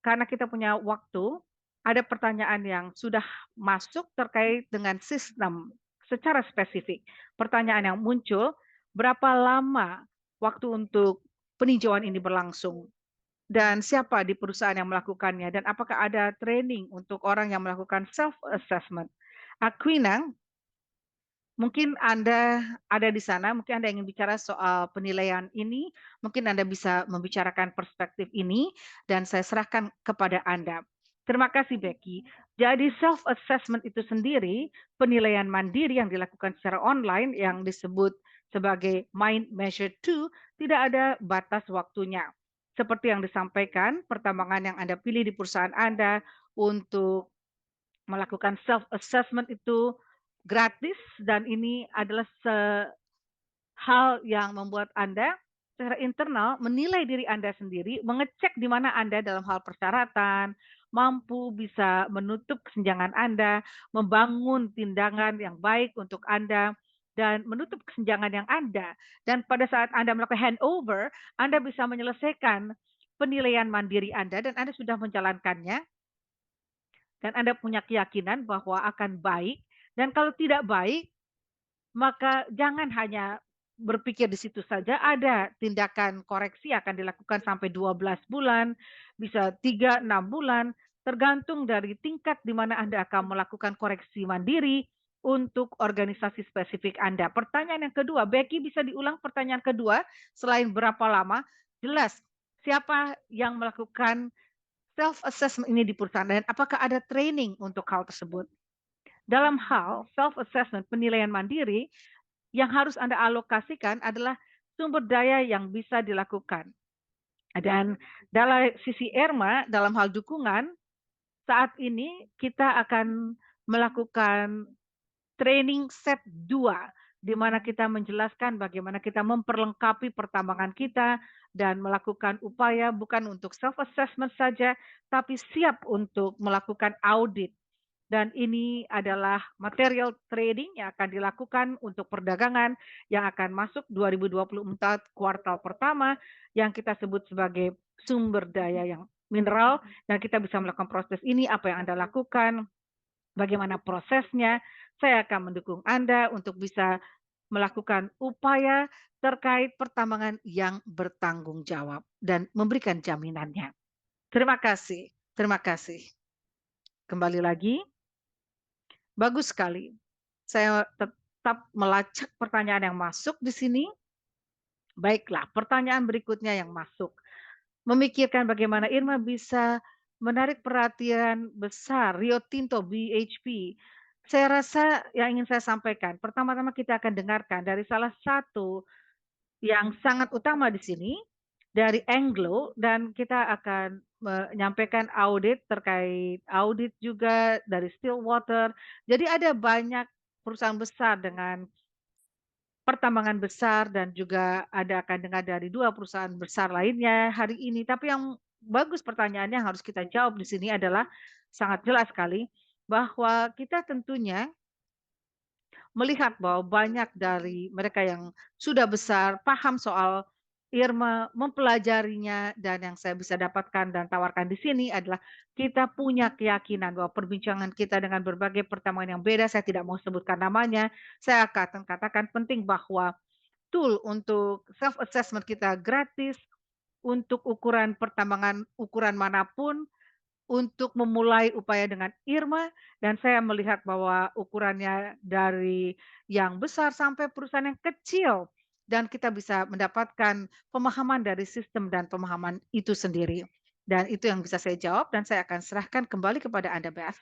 karena kita punya waktu, ada pertanyaan yang sudah masuk terkait dengan sistem secara spesifik. Pertanyaan yang muncul, berapa lama waktu untuk peninjauan ini berlangsung? Dan siapa di perusahaan yang melakukannya? Dan apakah ada training untuk orang yang melakukan self-assessment? Aquina, mungkin Anda ada di sana, mungkin Anda ingin bicara soal penilaian ini, mungkin Anda bisa membicarakan perspektif ini, dan saya serahkan kepada Anda. Terima kasih Becky. Jadi self-assessment itu sendiri, penilaian mandiri yang dilakukan secara online yang disebut sebagai Mind Measure 2, tidak ada batas waktunya. Seperti yang disampaikan, pertambangan yang Anda pilih di perusahaan Anda untuk melakukan self-assessment itu gratis dan ini adalah hal yang membuat Anda secara internal menilai diri Anda sendiri, mengecek di mana Anda dalam hal persyaratan, mampu bisa menutup kesenjangan Anda, membangun tindakan yang baik untuk Anda, dan menutup kesenjangan yang ada. Dan pada saat Anda melakukan handover, Anda bisa menyelesaikan penilaian mandiri Anda dan Anda sudah menjalankannya dan Anda punya keyakinan bahwa akan baik dan kalau tidak baik maka jangan hanya berpikir di situ saja, ada tindakan koreksi akan dilakukan sampai 12 bulan, bisa 3, 6 bulan, tergantung dari tingkat di mana Anda akan melakukan koreksi mandiri untuk organisasi spesifik Anda. Pertanyaan yang kedua, Becky bisa diulang pertanyaan kedua, selain berapa lama? Jelas, siapa yang melakukan self-assessment ini di perusahaan dan apakah ada training untuk hal tersebut? Dalam hal self-assessment, penilaian mandiri, yang harus Anda alokasikan adalah sumber daya yang bisa dilakukan. Dan dalam sisi ERMA, dalam hal dukungan, saat ini kita akan melakukan training set 2, di mana kita menjelaskan bagaimana kita memperlengkapi pertambangan kita dan melakukan upaya bukan untuk self-assessment saja, tapi siap untuk melakukan audit dan ini adalah material trading yang akan dilakukan untuk perdagangan yang akan masuk 2024 kuartal pertama yang kita sebut sebagai sumber daya yang mineral dan kita bisa melakukan proses ini apa yang Anda lakukan, bagaimana prosesnya. Saya akan mendukung Anda untuk bisa melakukan upaya terkait pertambangan yang bertanggung jawab dan memberikan jaminannya. Terima kasih. Terima kasih. Kembali lagi. Bagus sekali. Saya tetap melacak pertanyaan yang masuk di sini. Baiklah, pertanyaan berikutnya yang masuk. Memikirkan bagaimana Irma bisa menarik perhatian besar Rio Tinto BHP. Saya rasa yang ingin saya sampaikan, pertama-tama kita akan dengarkan dari salah satu yang sangat utama di sini, dari Anglo dan kita akan menyampaikan audit terkait audit juga dari Stillwater. Jadi ada banyak perusahaan besar dengan pertambangan besar dan juga ada akan dengar dari 2 perusahaan besar lainnya hari ini. Tapi yang bagus pertanyaannya yang harus kita jawab di sini adalah sangat jelas sekali bahwa kita tentunya melihat bahwa banyak dari mereka yang sudah besar paham soal IRMA, mempelajarinya, dan yang saya bisa dapatkan dan tawarkan di sini adalah kita punya keyakinan bahwa perbincangan kita dengan berbagai pertemuan yang beda, saya tidak mau sebutkan namanya, saya akan katakan penting bahwa tool untuk self assessment kita gratis, untuk ukuran pertambangan ukuran manapun, untuk memulai upaya dengan IRMA dan saya melihat bahwa ukurannya dari yang besar sampai perusahaan yang kecil dan kita bisa mendapatkan pemahaman dari sistem dan pemahaman itu sendiri. Dan itu yang bisa saya jawab dan saya akan serahkan kembali kepada Anda, Beth.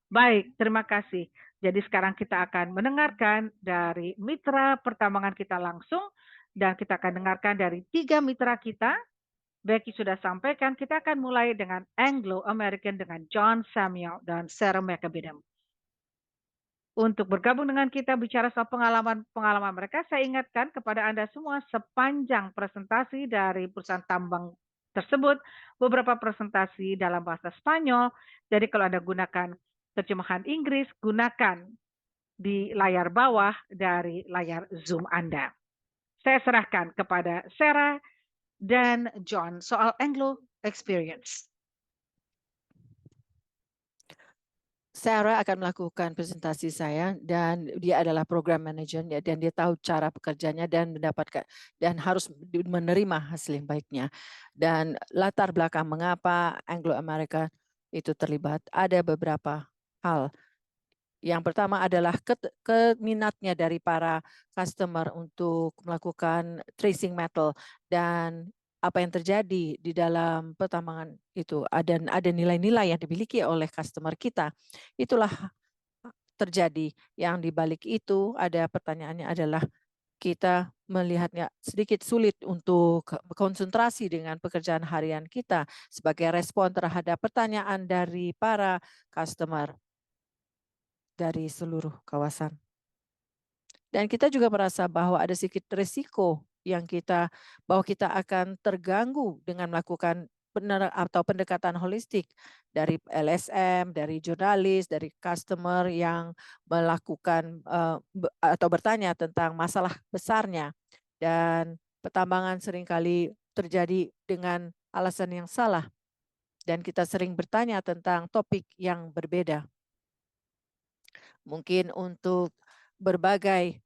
Baik, terima kasih. Jadi sekarang kita akan mendengarkan dari mitra pertambangan kita langsung dan kita akan dengarkan dari 3 mitra kita. Becky sudah sampaikan, kita akan mulai dengan Anglo American dengan John Samuel dan Sarah McAbidam. Untuk bergabung dengan kita bicara soal pengalaman mereka, saya ingatkan kepada Anda semua sepanjang presentasi dari perusahaan tambang tersebut, beberapa presentasi dalam bahasa Spanyol. Jadi kalau Anda gunakan terjemahan Inggris, gunakan di layar bawah dari layar Zoom Anda. Saya serahkan kepada Sarah dan John soal Anglo Experience. Sarah akan melakukan presentasi saya dan dia adalah program manajernya dan dia tahu cara pekerjanya dan mendapatkan dan harus menerima hasil yang baiknya. Dan latar belakang mengapa Anglo American itu terlibat ada beberapa hal. Yang pertama adalah keminatnya dari para customer untuk melakukan tracing metal dan apa yang terjadi di dalam pertambangan itu ada nilai-nilai yang dimiliki oleh customer kita. Itulah terjadi. Yang di balik itu ada pertanyaannya adalah kita melihatnya sedikit sulit untuk konsentrasi dengan pekerjaan harian kita sebagai respon terhadap pertanyaan dari para customer dari seluruh kawasan. Dan kita juga merasa bahwa ada sedikit risiko yang bahwa kita akan terganggu dengan melakukan atau pendekatan holistik dari LSM, dari jurnalis, dari customer yang melakukan atau bertanya tentang masalah besarnya. Dan pertambangan seringkali terjadi dengan alasan yang salah. Dan kita sering bertanya tentang topik yang berbeda. Mungkin untuk berbagai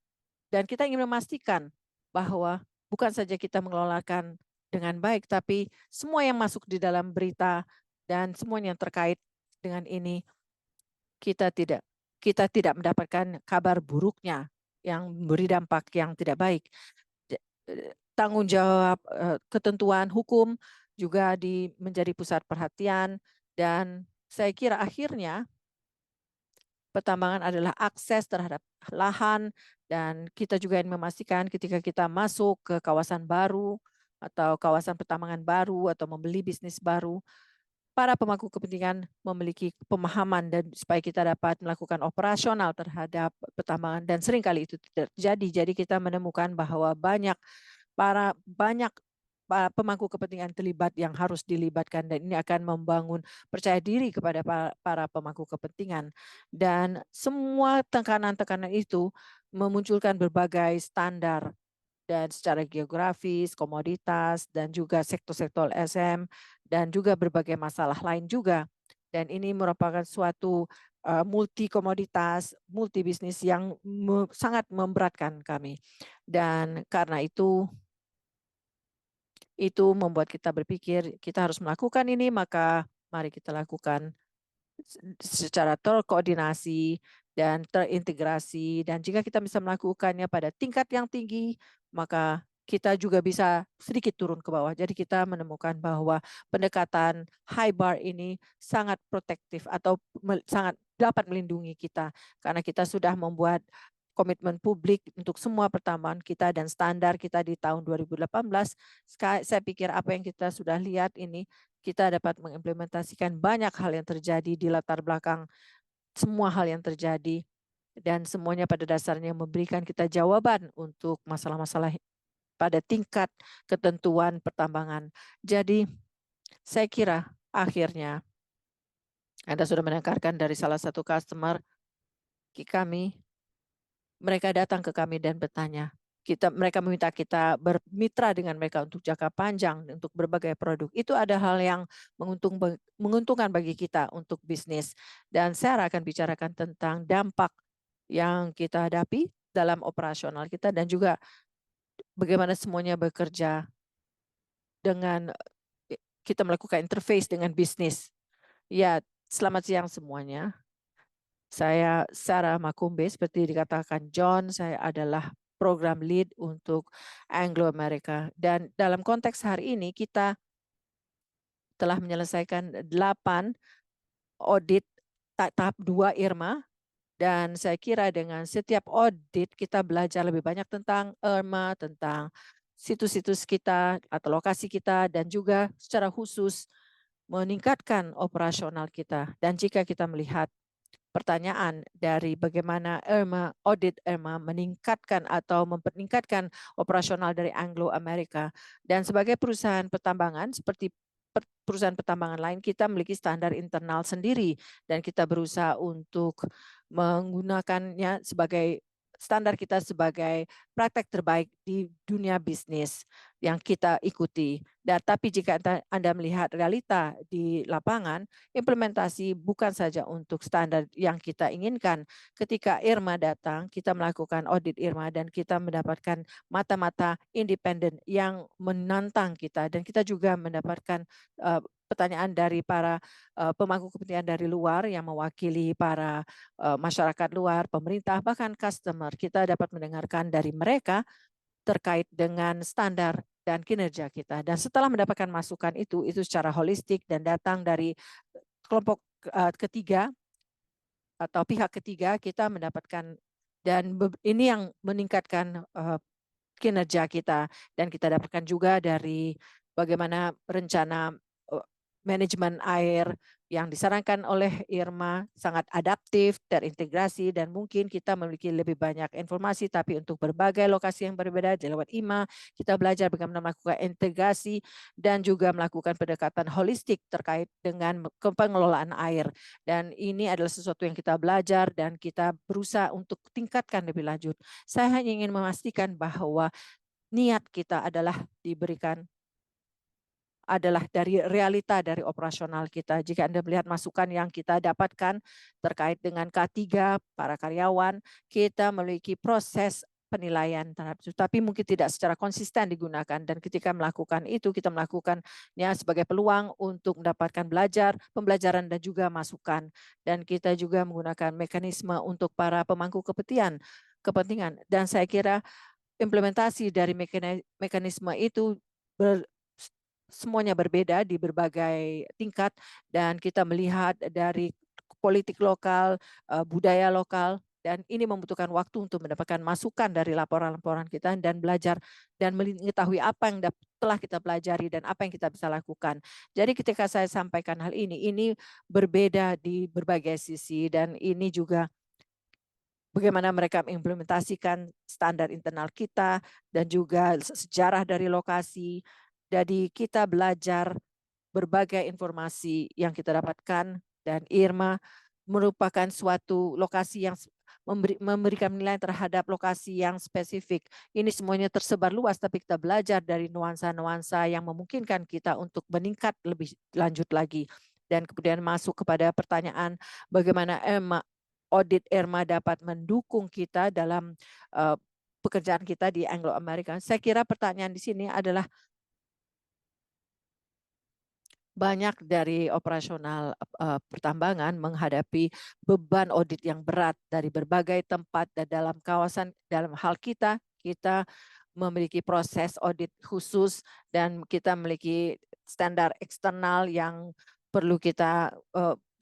dan kita ingin memastikan bahwa bukan saja kita mengelolakan dengan baik, tapi semua yang masuk di dalam berita dan semuanya yang terkait dengan ini kita tidak mendapatkan kabar buruknya yang memberi dampak yang tidak baik. Tanggung jawab ketentuan hukum juga menjadi pusat perhatian dan saya kira akhirnya pertambangan adalah akses terhadap lahan dan kita juga ingin memastikan ketika kita masuk ke kawasan baru atau kawasan pertambangan baru atau membeli bisnis baru, para pemangku kepentingan memiliki pemahaman dan supaya kita dapat melakukan operasional terhadap pertambangan dan seringkali itu tidak terjadi. Jadi kita menemukan bahwa banyak pemangku kepentingan terlibat yang harus dilibatkan dan ini akan membangun percaya diri kepada para pemangku kepentingan dan semua tekanan-tekanan itu memunculkan berbagai standar dan secara geografis, komoditas dan juga sektor-sektor SM dan juga berbagai masalah lain juga dan ini merupakan suatu multi komoditas, multi bisnis yang sangat memberatkan kami dan karena itu membuat kita berpikir kita harus melakukan ini, maka mari kita lakukan secara terkoordinasi dan terintegrasi. Dan jika kita bisa melakukannya pada tingkat yang tinggi, maka kita juga bisa sedikit turun ke bawah. Jadi kita menemukan bahwa pendekatan high bar ini sangat protektif atau sangat dapat melindungi kita karena kita sudah membuat komitmen publik untuk semua pertambangan kita dan standar kita di tahun 2018. Saya pikir apa yang kita sudah lihat ini, kita dapat mengimplementasikan banyak hal yang terjadi di latar belakang semua hal yang terjadi, dan semuanya pada dasarnya memberikan kita jawaban untuk masalah-masalah pada tingkat ketentuan pertambangan. Jadi saya kira akhirnya Anda sudah mendengarkan dari salah satu customer kami, mereka datang ke kami dan bertanya. Mereka meminta kita bermitra dengan mereka untuk jangka panjang untuk berbagai produk. Itu ada hal yang menguntungkan bagi kita untuk bisnis. Dan saya akan bicarakan tentang dampak yang kita hadapi dalam operasional kita dan juga bagaimana semuanya bekerja dengan kita melakukan interface dengan bisnis. Ya, selamat siang semuanya. Saya Sarah Makumbe, seperti dikatakan John, saya adalah program lead untuk Anglo America. Dan dalam konteks hari ini kita telah menyelesaikan 8 audit tahap 2 IRMA. Dan saya kira dengan setiap audit kita belajar lebih banyak tentang IRMA, tentang situs-situs kita atau lokasi kita, dan juga secara khusus meningkatkan operasional kita. Dan jika kita melihat pertanyaan dari bagaimana audit IRMA meningkatkan atau mempertingkatkan operasional dari Anglo America. Dan sebagai perusahaan pertambangan, seperti perusahaan pertambangan lain, kita memiliki standar internal sendiri dan kita berusaha untuk menggunakannya sebagai standar kita sebagai praktek terbaik di dunia bisnis yang kita ikuti. Dan tapi jika Anda melihat realita di lapangan, implementasi bukan saja untuk standar yang kita inginkan. Ketika IRMA datang, kita melakukan audit IRMA dan kita mendapatkan mata-mata independen yang menantang kita, dan kita juga mendapatkan pertanyaan dari para pemangku kepentingan dari luar yang mewakili para masyarakat luar, pemerintah, bahkan customer. Kita dapat mendengarkan dari mereka terkait dengan standar dan kinerja kita. Dan setelah mendapatkan masukan itu secara holistik dan datang dari kelompok ketiga atau pihak ketiga, kita mendapatkan, dan ini yang meningkatkan kinerja kita. Dan kita dapatkan juga dari bagaimana rencana manajemen air yang disarankan oleh IRMA sangat adaptif, terintegrasi, dan mungkin kita memiliki lebih banyak informasi, tapi untuk berbagai lokasi yang berbeda lewat IMA, kita belajar bagaimana melakukan integrasi dan juga melakukan pendekatan holistik terkait dengan pengelolaan air. Dan ini adalah sesuatu yang kita belajar dan kita berusaha untuk tingkatkan lebih lanjut. Saya hanya ingin memastikan bahwa niat kita adalah dari realita dari operasional kita. Jika Anda melihat masukan yang kita dapatkan terkait dengan K3, para karyawan, kita memiliki proses penilaian terhadap itu, tapi mungkin tidak secara konsisten digunakan. Dan ketika melakukan itu, kita melakukannya sebagai peluang untuk mendapatkan pembelajaran dan juga masukan. Dan kita juga menggunakan mekanisme untuk para pemangku kepentingan. Dan saya kira implementasi dari mekanisme itu semuanya berbeda di berbagai tingkat, dan kita melihat dari politik lokal, budaya lokal, dan ini membutuhkan waktu untuk mendapatkan masukan dari laporan-laporan kita dan belajar dan mengetahui apa yang telah kita pelajari dan apa yang kita bisa lakukan. Jadi ketika saya sampaikan hal ini berbeda di berbagai sisi, dan ini juga bagaimana mereka mengimplementasikan standar internal kita dan juga sejarah dari lokasi. Jadi kita belajar berbagai informasi yang kita dapatkan, dan IRMA merupakan suatu lokasi yang memberikan nilai terhadap lokasi yang spesifik. Ini semuanya tersebar luas, tapi kita belajar dari nuansa-nuansa yang memungkinkan kita untuk meningkat lebih lanjut lagi. Dan kemudian masuk kepada pertanyaan bagaimana audit IRMA dapat mendukung kita dalam pekerjaan kita di Anglo American. Saya kira pertanyaan di sini adalah banyak dari operasional pertambangan menghadapi beban audit yang berat dari berbagai tempat, dan dalam hal kita memiliki proses audit khusus dan kita memiliki standar eksternal yang perlu kita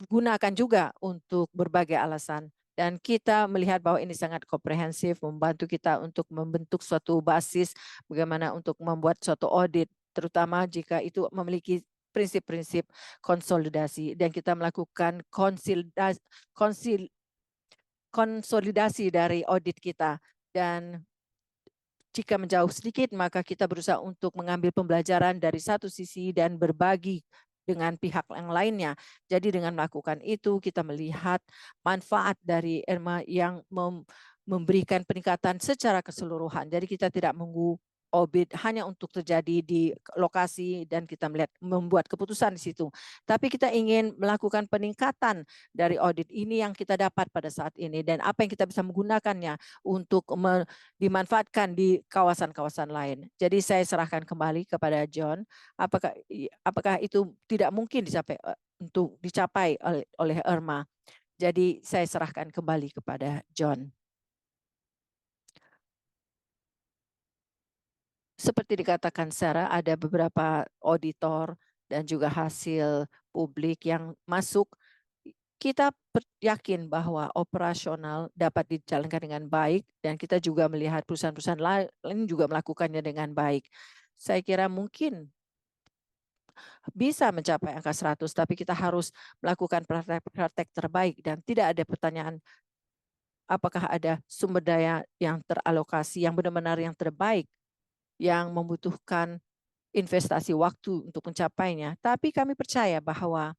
gunakan juga untuk berbagai alasan. Dan kita melihat bahwa ini sangat komprehensif, membantu kita untuk membentuk suatu basis bagaimana untuk membuat suatu audit, terutama jika itu memiliki prinsip-prinsip konsolidasi, dan kita melakukan konsolidasi dari audit kita. Dan jika menjauh sedikit, maka kita berusaha untuk mengambil pembelajaran dari satu sisi dan berbagi dengan pihak yang lainnya. Jadi dengan melakukan itu, kita melihat manfaat dari IRMA yang memberikan peningkatan secara keseluruhan. Jadi kita tidak menunggu audit hanya untuk terjadi di lokasi dan kita membuat keputusan di situ. Tapi kita ingin melakukan peningkatan dari audit ini yang kita dapat pada saat ini, dan apa yang kita bisa menggunakannya untuk dimanfaatkan di kawasan-kawasan lain. Jadi saya serahkan kembali kepada John, apakah itu tidak mungkin untuk dicapai oleh IRMA. Jadi saya serahkan kembali kepada John. Seperti dikatakan Sarah, ada beberapa auditor dan juga hasil publik yang masuk. Kita yakin bahwa operasional dapat dijalankan dengan baik, dan kita juga melihat perusahaan-perusahaan lain juga melakukannya dengan baik. Saya kira mungkin bisa mencapai angka 100, tapi kita harus melakukan praktek terbaik, dan tidak ada pertanyaan apakah ada sumber daya yang teralokasi yang benar-benar yang terbaik yang membutuhkan investasi waktu untuk mencapainya. Tapi kami percaya bahwa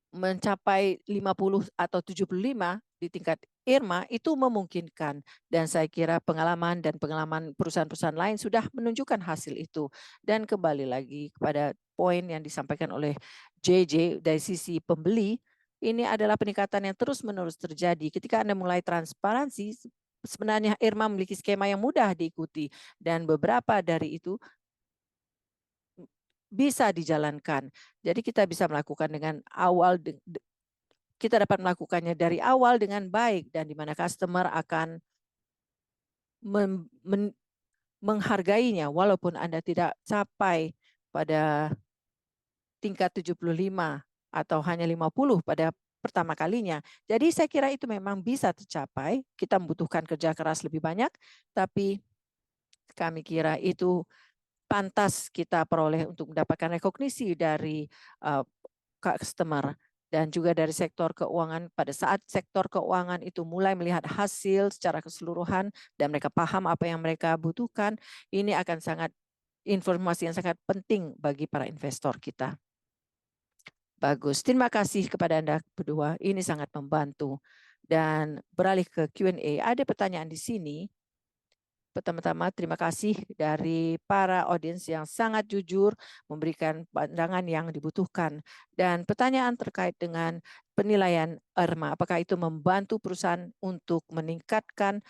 mencapai 50 atau 75 di tingkat IRMA itu memungkinkan, dan saya kira pengalaman perusahaan-perusahaan lain sudah menunjukkan hasil itu. Dan kembali lagi kepada poin yang disampaikan oleh JJ dari sisi pembeli, ini adalah peningkatan yang terus-menerus terjadi. Ketika Anda mulai transparansi, sebenarnya IRMA memiliki skema yang mudah diikuti, dan beberapa dari itu bisa dijalankan. Jadi kita bisa melakukan dengan awal, kita dapat melakukannya dari awal dengan baik, dan di mana customer akan menghargainya walaupun Anda tidak capai pada tingkat 75 atau hanya 50 pada pertama kalinya. Jadi saya kira itu memang bisa tercapai. Kita membutuhkan kerja keras lebih banyak, tapi kami kira itu pantas kita peroleh untuk mendapatkan rekognisi dari customer dan juga dari sektor keuangan. Pada saat sektor keuangan itu mulai melihat hasil secara keseluruhan dan mereka paham apa yang mereka butuhkan, ini akan sangat informasi yang sangat penting bagi para investor kita. Bagus, terima kasih kepada Anda berdua. Ini sangat membantu. Dan beralih ke Q&A, ada pertanyaan di sini. Pertama-tama terima kasih dari para audiens yang sangat jujur memberikan pandangan yang dibutuhkan. Dan pertanyaan terkait dengan penilaian IRMA, apakah itu membantu perusahaan untuk meningkatkan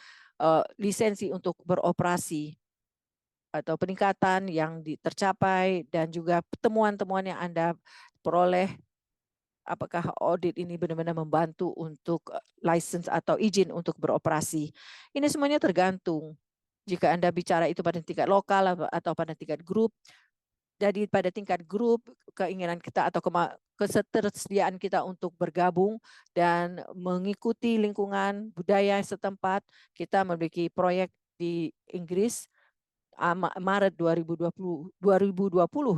lisensi untuk beroperasi atau peningkatan yang tercapai, dan juga temuan-temuan yang Anda peroleh, apakah audit ini benar-benar membantu untuk license atau izin untuk beroperasi. Ini semuanya tergantung. Jika Anda bicara itu pada tingkat lokal atau pada tingkat grup, jadi pada tingkat grup, keinginan kita atau ketersediaan kita untuk bergabung dan mengikuti lingkungan budaya setempat, kita memiliki proyek di Inggris Maret 2020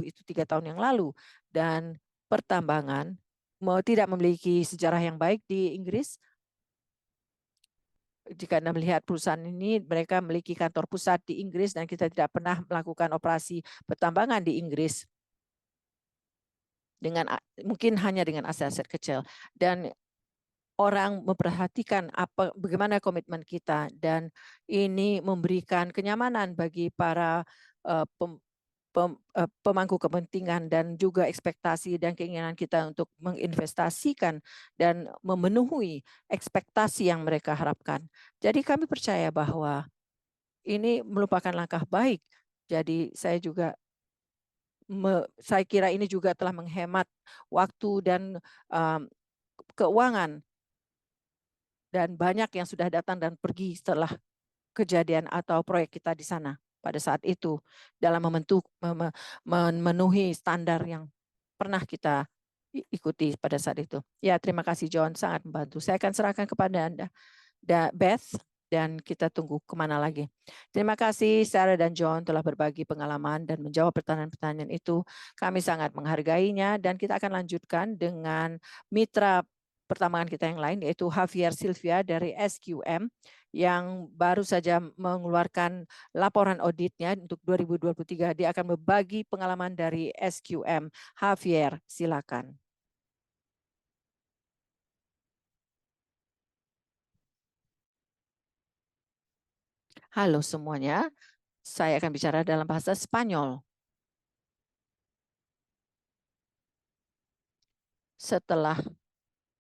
itu 3 tahun yang lalu, dan pertambangan tidak memiliki sejarah yang baik di Inggris. Jika Anda melihat perusahaan ini, mereka memiliki kantor pusat di Inggris, dan kita tidak pernah melakukan operasi pertambangan di Inggris mungkin hanya dengan aset-aset kecil. Dan orang memperhatikan bagaimana komitmen kita, dan ini memberikan kenyamanan bagi para pemangku kepentingan dan juga ekspektasi dan keinginan kita untuk menginvestasikan dan memenuhi ekspektasi yang mereka harapkan. Jadi kami percaya bahwa ini merupakan langkah baik. Jadi saya kira ini juga telah menghemat waktu dan keuangan, dan banyak yang sudah datang dan pergi setelah kejadian atau proyek kita di sana pada saat itu dalam memenuhi standar yang pernah kita ikuti pada saat itu. Ya, terima kasih John, sangat membantu. Saya akan serahkan kepada Anda, Beth, dan kita tunggu kemana lagi. Terima kasih Sarah dan John telah berbagi pengalaman dan menjawab pertanyaan-pertanyaan itu. Kami sangat menghargainya dan kita akan lanjutkan dengan mitra pertambangan kita yang lain, yaitu Javier Silvia dari SQM yang baru saja mengeluarkan laporan auditnya untuk 2023. Dia akan berbagi pengalaman dari SQM. Javier, silakan. Halo semuanya, saya akan bicara dalam bahasa Spanyol. Setelah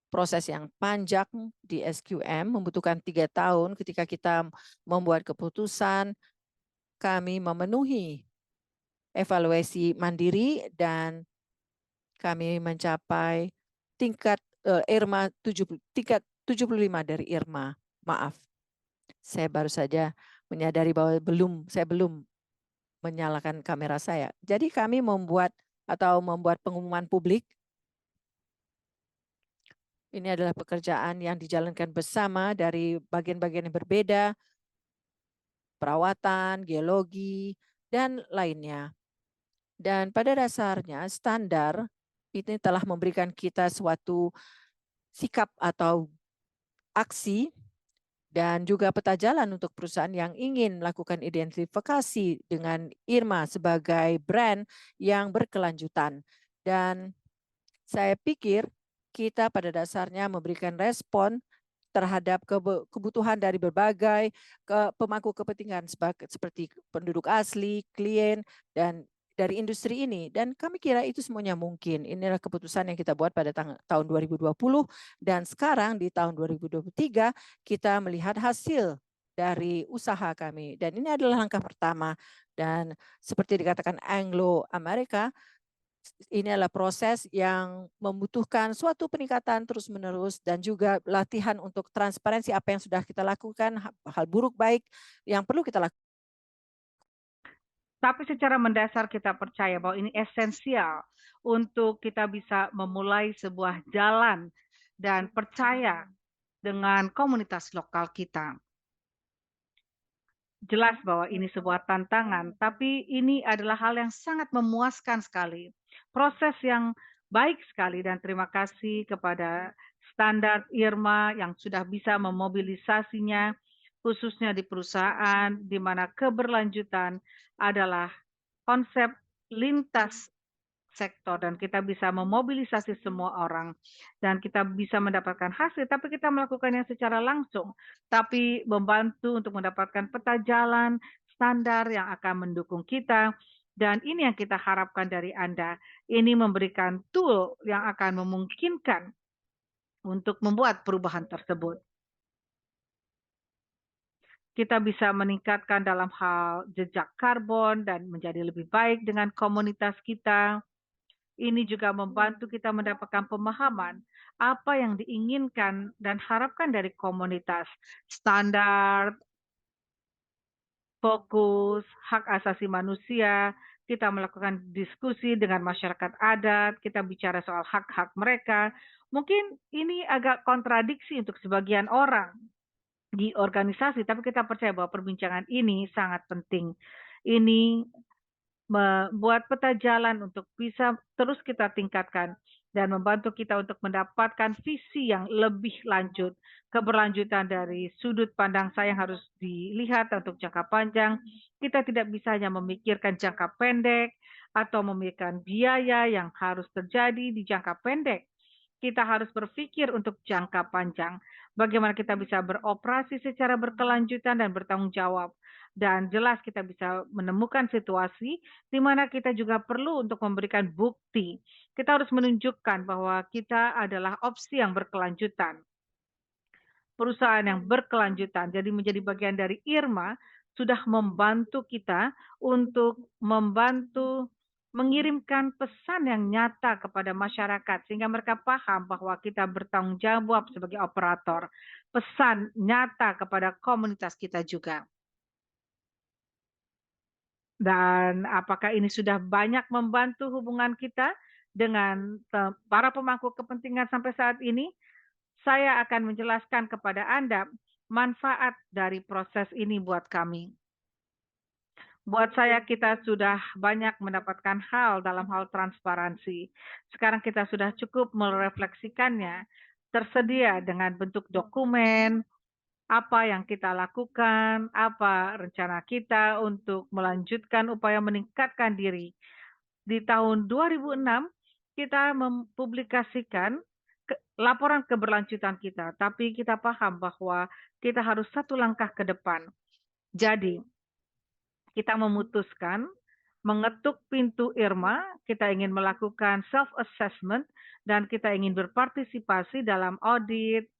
proses yang panjang di SQM, membutuhkan 3 tahun ketika kita membuat keputusan, kami memenuhi evaluasi mandiri dan kami mencapai tingkat IRMA 75 dari IRMA. Maaf, saya baru saja menyadari bahwa saya belum menyalakan kamera saya. Jadi kami membuat pengumuman publik. Ini adalah pekerjaan yang dijalankan bersama dari bagian-bagian yang berbeda, perawatan, geologi, dan lainnya. Dan pada dasarnya standar ini telah memberikan kita suatu sikap atau aksi dan juga peta jalan untuk perusahaan yang ingin melakukan identifikasi dengan IRMA sebagai brand yang berkelanjutan. Dan saya pikir kita pada dasarnya memberikan respon terhadap kebutuhan dari berbagai pemangku kepentingan seperti penduduk asli, klien, dan dari industri ini. Dan kami kira itu semuanya mungkin. Inilah keputusan yang kita buat pada tahun 2020 dan sekarang di tahun 2023 kita melihat hasil dari usaha kami. Dan ini adalah langkah pertama. Dan seperti dikatakan Anglo Amerika, ini adalah proses yang membutuhkan suatu peningkatan terus-menerus dan juga latihan untuk transparansi apa yang sudah kita lakukan, hal buruk baik yang perlu kita lakukan. Tapi secara mendasar kita percaya bahwa ini esensial untuk kita bisa memulai sebuah jalan dan percaya dengan komunitas lokal kita. Jelas bahwa ini sebuah tantangan, tapi ini adalah hal yang sangat memuaskan sekali. Proses yang baik sekali dan terima kasih kepada standar IRMA yang sudah bisa memobilisasinya, khususnya di perusahaan di mana keberlanjutan adalah konsep lintas sektor dan kita bisa memobilisasi semua orang dan kita bisa mendapatkan hasil, tapi kita melakukannya secara langsung, tapi membantu untuk mendapatkan peta jalan standar yang akan mendukung kita. Dan ini yang kita harapkan dari Anda. Ini memberikan tool yang akan memungkinkan untuk membuat perubahan tersebut. Kita bisa meningkatkan dalam hal jejak karbon dan menjadi lebih baik dengan komunitas kita. Ini juga membantu kita mendapatkan pemahaman apa yang diinginkan dan harapkan dari komunitas. Standar, fokus, hak asasi manusia, kita melakukan diskusi dengan masyarakat adat, kita bicara soal hak-hak mereka. Mungkin ini agak kontradiksi untuk sebagian orang di organisasi, tapi kita percaya bahwa perbincangan ini sangat penting. Ini membuat peta jalan untuk bisa terus kita tingkatkan dan membantu kita untuk mendapatkan visi yang lebih lanjut. Keberlanjutan dari sudut pandang saya yang harus dilihat untuk jangka panjang. Kita tidak bisa hanya memikirkan jangka pendek atau memikirkan biaya yang harus terjadi di jangka pendek. Kita harus berpikir untuk jangka panjang. Bagaimana kita bisa beroperasi secara berkelanjutan dan bertanggung jawab. Dan jelas kita bisa menemukan situasi di mana kita juga perlu untuk memberikan bukti. Kita harus menunjukkan bahwa kita adalah opsi yang berkelanjutan, perusahaan yang berkelanjutan. Jadi menjadi bagian dari IRMA sudah membantu kita untuk membantu mengirimkan pesan yang nyata kepada masyarakat sehingga mereka paham bahwa kita bertanggung jawab sebagai operator. Pesan nyata kepada komunitas kita juga. Dan apakah ini sudah banyak membantu hubungan kita dengan para pemangku kepentingan sampai saat ini, saya akan menjelaskan kepada Anda manfaat dari proses ini buat kami. Buat saya, kita sudah banyak mendapatkan hal dalam hal transparansi. Sekarang kita sudah cukup merefleksikannya, tersedia dengan bentuk dokumen, apa yang kita lakukan, apa rencana kita untuk melanjutkan upaya meningkatkan diri. Di tahun 2006, kita mempublikasikan laporan keberlanjutan kita, tapi kita paham bahwa kita harus satu langkah ke depan. Jadi, kita memutuskan mengetuk pintu Irma, kita ingin melakukan self-assessment, dan kita ingin berpartisipasi dalam audit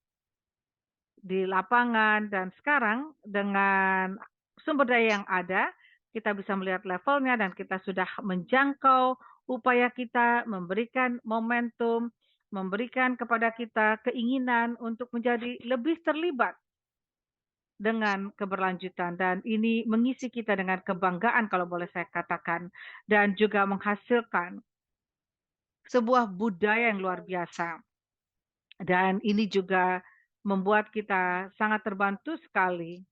di lapangan. Dan sekarang dengan sumber daya yang ada, kita bisa melihat levelnya dan kita sudah menjangkau upaya kita memberikan momentum, memberikan kepada kita keinginan untuk menjadi lebih terlibat dengan keberlanjutan, dan ini mengisi kita dengan kebanggaan kalau boleh saya katakan, dan juga menghasilkan sebuah budaya yang luar biasa. Dan ini juga membuat kita sangat terbantu sekali,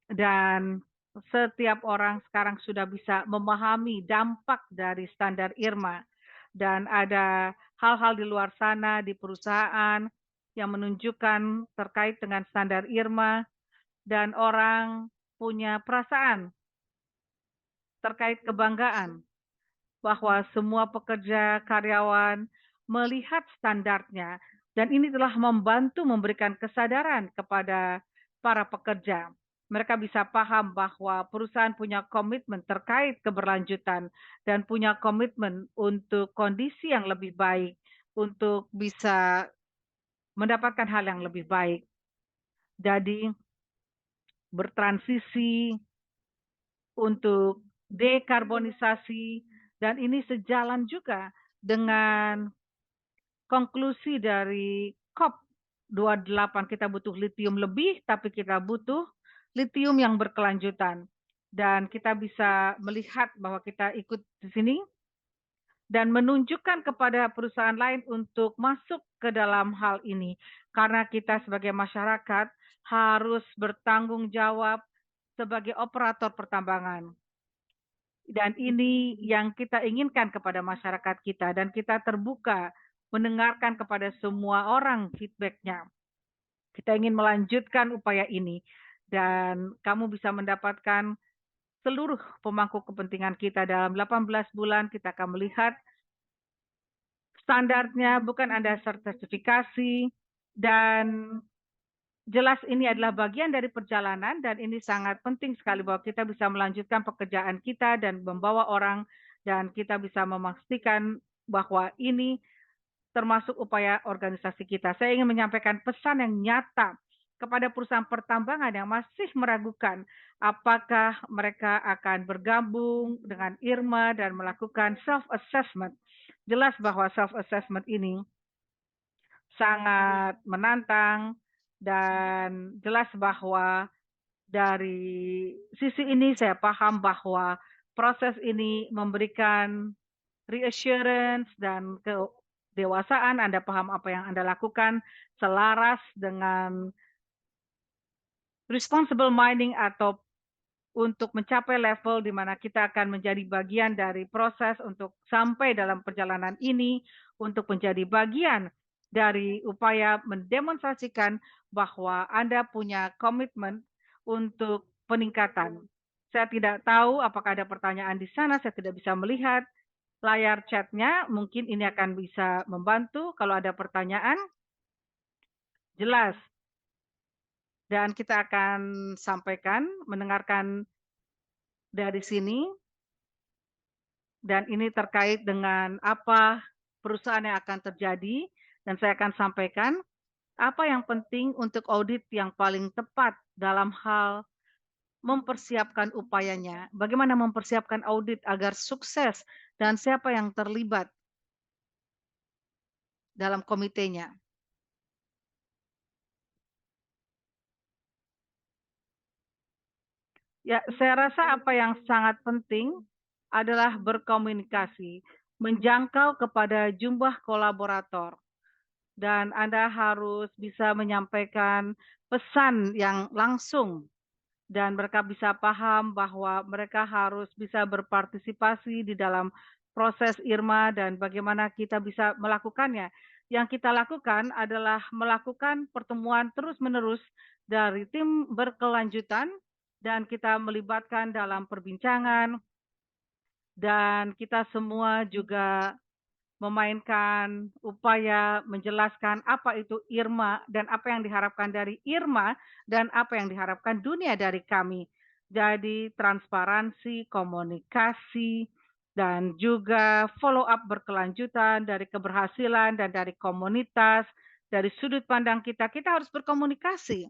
dan setiap orang sekarang sudah bisa memahami dampak dari standar Irma, dan ada hal-hal di luar sana di perusahaan yang menunjukkan terkait dengan standar Irma, dan orang punya perasaan terkait kebanggaan bahwa semua pekerja, karyawan melihat standarnya, dan ini telah membantu memberikan kesadaran kepada para pekerja. Mereka bisa paham bahwa perusahaan punya komitmen terkait keberlanjutan dan punya komitmen untuk kondisi yang lebih baik, untuk bisa mendapatkan hal yang lebih baik. Jadi bertransisi untuk dekarbonisasi, dan ini sejalan juga dengan konklusi dari COP28. Kita butuh litium lebih, tapi kita butuh litium yang berkelanjutan. Dan kita bisa melihat bahwa kita ikut di sini dan menunjukkan kepada perusahaan lain untuk masuk ke dalam hal ini. Karena kita sebagai masyarakat harus bertanggung jawab sebagai operator pertambangan. Dan ini yang kita inginkan kepada masyarakat kita, dan kita terbuka mendengarkan kepada semua orang feedback-nya. Kita ingin melanjutkan upaya ini, dan kamu bisa mendapatkan seluruh pemangku kepentingan kita dalam 18 bulan. Kita akan melihat standarnya, bukan ada sertifikasi, dan jelas ini adalah bagian dari perjalanan, dan ini sangat penting sekali bahwa kita bisa melanjutkan pekerjaan kita dan membawa orang, dan kita bisa memastikan bahwa ini termasuk upaya organisasi kita. Saya ingin menyampaikan pesan yang nyata kepada perusahaan pertambangan yang masih meragukan apakah mereka akan bergabung dengan Irma dan melakukan self-assessment. Jelas bahwa self-assessment ini sangat menantang, dan jelas bahwa dari sisi ini saya paham bahwa proses ini memberikan reassurance dan kedewasaan. Anda paham apa yang Anda lakukan selaras dengan responsible mining, atau untuk mencapai level di mana kita akan menjadi bagian dari proses untuk sampai dalam perjalanan ini, untuk menjadi bagian dari upaya mendemonstrasikan bahwa Anda punya komitmen untuk peningkatan. Saya tidak tahu apakah ada pertanyaan di sana, saya tidak bisa melihat layar chatnya. Mungkin ini akan bisa membantu kalau ada pertanyaan. Jelas. Dan kita akan sampaikan, mendengarkan dari sini, dan ini terkait dengan apa perusahaan yang akan terjadi, dan saya akan sampaikan apa yang penting untuk audit yang paling tepat dalam hal mempersiapkan upayanya. Bagaimana mempersiapkan audit agar sukses, dan siapa yang terlibat dalam komitenya. Ya, saya rasa apa yang sangat penting adalah berkomunikasi. menjangkau kepada jumlah kolaborator dan Anda harus bisa menyampaikan pesan yang langsung dan mereka bisa paham bahwa mereka harus bisa berpartisipasi di dalam proses IRMA dan bagaimana kita bisa melakukannya. Yang kita lakukan adalah melakukan pertemuan terus-menerus dari tim berkelanjutan dan kita melibatkan dalam perbincangan dan kita semua juga memainkan upaya menjelaskan apa itu IRMA dan apa yang diharapkan dari IRMA dan apa yang diharapkan dunia dari kami. Jadi transparansi, komunikasi, dan juga follow up berkelanjutan dari keberhasilan dan dari komunitas, dari sudut pandang kita, kita harus berkomunikasi.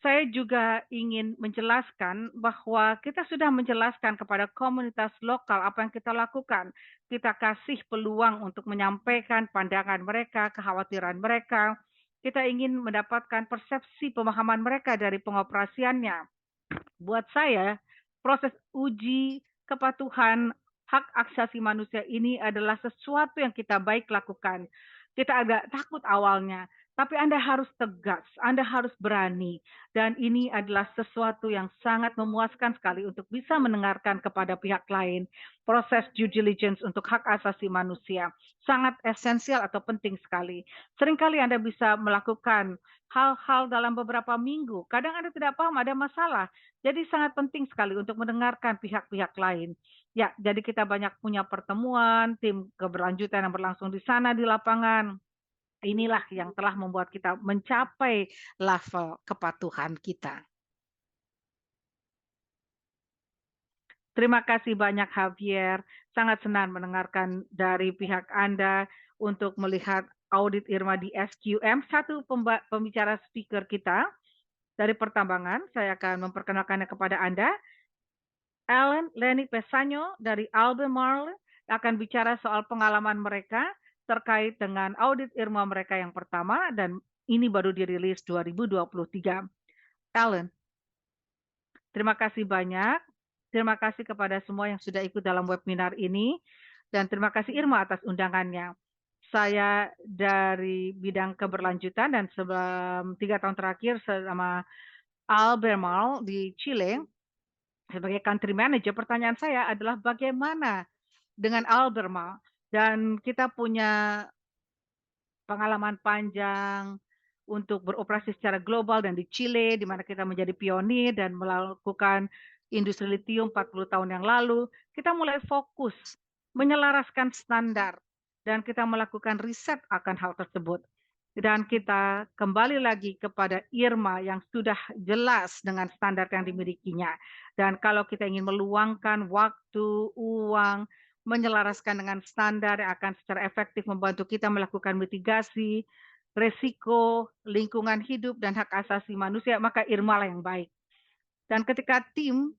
Saya juga ingin menjelaskan bahwa kita sudah menjelaskan kepada komunitas lokal apa yang kita lakukan. Kita kasih peluang untuk menyampaikan pandangan mereka, kekhawatiran mereka. Kita ingin mendapatkan persepsi pemahaman mereka dari pengoperasiannya. Buat saya, proses uji kepatuhan hak asasi manusia ini adalah sesuatu yang kita baik lakukan. Kita agak takut awalnya, tapi Anda harus tegas, Anda harus berani. Dan ini adalah sesuatu yang sangat memuaskan sekali untuk bisa mendengarkan kepada pihak lain. Proses due diligence untuk hak asasi manusia sangat esensial atau penting sekali. Seringkali Anda bisa melakukan hal-hal dalam beberapa minggu. Kadang Anda tidak paham, ada masalah. Jadi sangat penting sekali untuk mendengarkan pihak-pihak lain. Ya, jadi kita banyak punya pertemuan, tim keberlanjutan yang berlangsung di sana di lapangan. Inilah yang telah membuat kita mencapai level kepatuhan kita. Terima kasih banyak Javier, sangat senang mendengarkan dari pihak Anda untuk melihat audit IRMA di SQM. Satu pembicara speaker kita dari pertambangan, saya akan memperkenalkannya kepada Anda. Alan Lenny Pesanyo dari Albemarle akan bicara soal pengalaman mereka terkait dengan audit IRMA mereka yang pertama dan ini baru dirilis 2023. Alan, terima kasih banyak. Terima kasih kepada semua yang sudah ikut dalam webinar ini dan terima kasih IRMA atas undangannya. Saya dari bidang keberlanjutan dan sebelum 3 tahun terakhir selama Albemarle di Chile sebagai country manager, pertanyaan saya adalah bagaimana dengan Albemarle dan kita punya pengalaman panjang untuk beroperasi secara global dan di Chile di mana kita menjadi pionir dan melakukan industri litium 40 tahun yang lalu, kita mulai fokus menyelaraskan standar dan kita melakukan riset akan hal tersebut. Dan kita kembali lagi kepada IRMA yang sudah jelas dengan standar yang dimilikinya. Dan kalau kita ingin meluangkan waktu, uang, menyelaraskan dengan standar yang akan secara efektif membantu kita melakukan mitigasi, resiko, lingkungan hidup, dan hak asasi manusia, maka IRMA lah yang baik. Dan ketika tim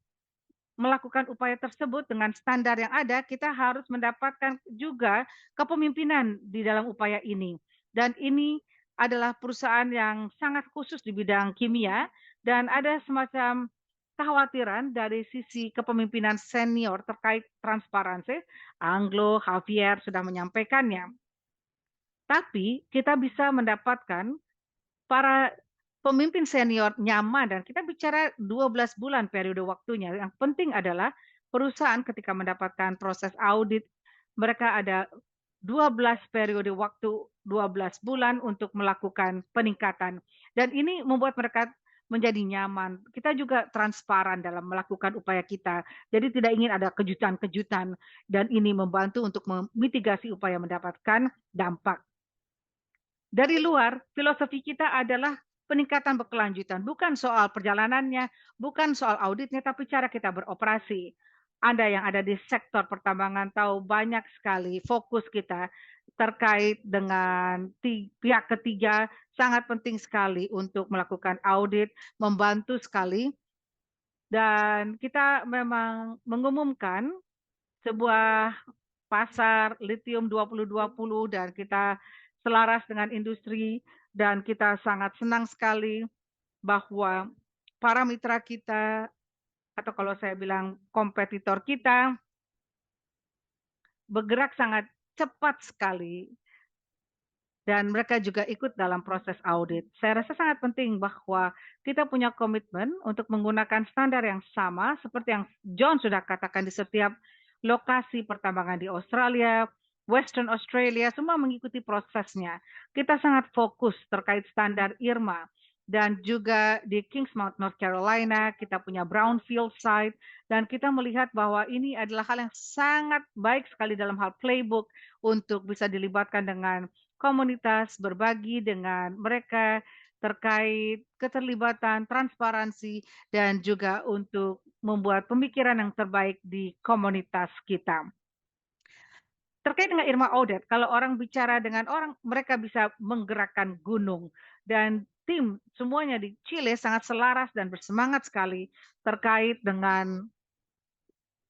melakukan upaya tersebut dengan standar yang ada, kita harus mendapatkan juga kepemimpinan di dalam upaya ini. Dan ini adalah perusahaan yang sangat khusus di bidang kimia dan ada semacam kekhawatiran dari sisi kepemimpinan senior terkait transparansi. Anglo, Javier sudah menyampaikannya. Tapi kita bisa mendapatkan para pemimpin senior nyaman dan kita bicara 12 bulan periode waktunya. Yang penting adalah perusahaan ketika mendapatkan proses audit, mereka ada 12 periode waktu, 12 bulan untuk melakukan peningkatan. Dan ini membuat mereka menjadi nyaman. Kita juga transparan dalam melakukan upaya kita. Jadi tidak ingin ada kejutan-kejutan dan ini membantu untuk memitigasi upaya mendapatkan dampak. Dari luar, filosofi kita adalah peningkatan berkelanjutan, bukan soal perjalanannya, bukan soal auditnya, tapi cara kita beroperasi. Anda yang ada di sektor pertambangan tahu banyak sekali fokus kita terkait dengan pihak ketiga sangat penting sekali untuk melakukan audit, membantu sekali. Dan kita memang mengumumkan sebuah pasar lithium 2020 dan kita selaras dengan industri dan kita sangat senang sekali bahwa para mitra kita atau kalau saya bilang kompetitor kita bergerak sangat cepat sekali dan mereka juga ikut dalam proses audit. Saya rasa sangat penting bahwa kita punya komitmen untuk menggunakan standar yang sama seperti yang John sudah katakan di setiap lokasi pertambangan di Australia, Western Australia, semua mengikuti prosesnya. Kita sangat fokus terkait standar IRMA dan juga di Kingsmount, North Carolina, kita punya brownfield site dan kita melihat bahwa ini adalah hal yang sangat baik sekali dalam hal playbook untuk bisa dilibatkan dengan komunitas, berbagi dengan mereka terkait keterlibatan, transparansi, dan juga untuk membuat pemikiran yang terbaik di komunitas kita. Terkait dengan Irma Audit, kalau orang bicara dengan orang, mereka bisa menggerakkan gunung. Dan tim semuanya di Chile sangat selaras dan bersemangat sekali terkait dengan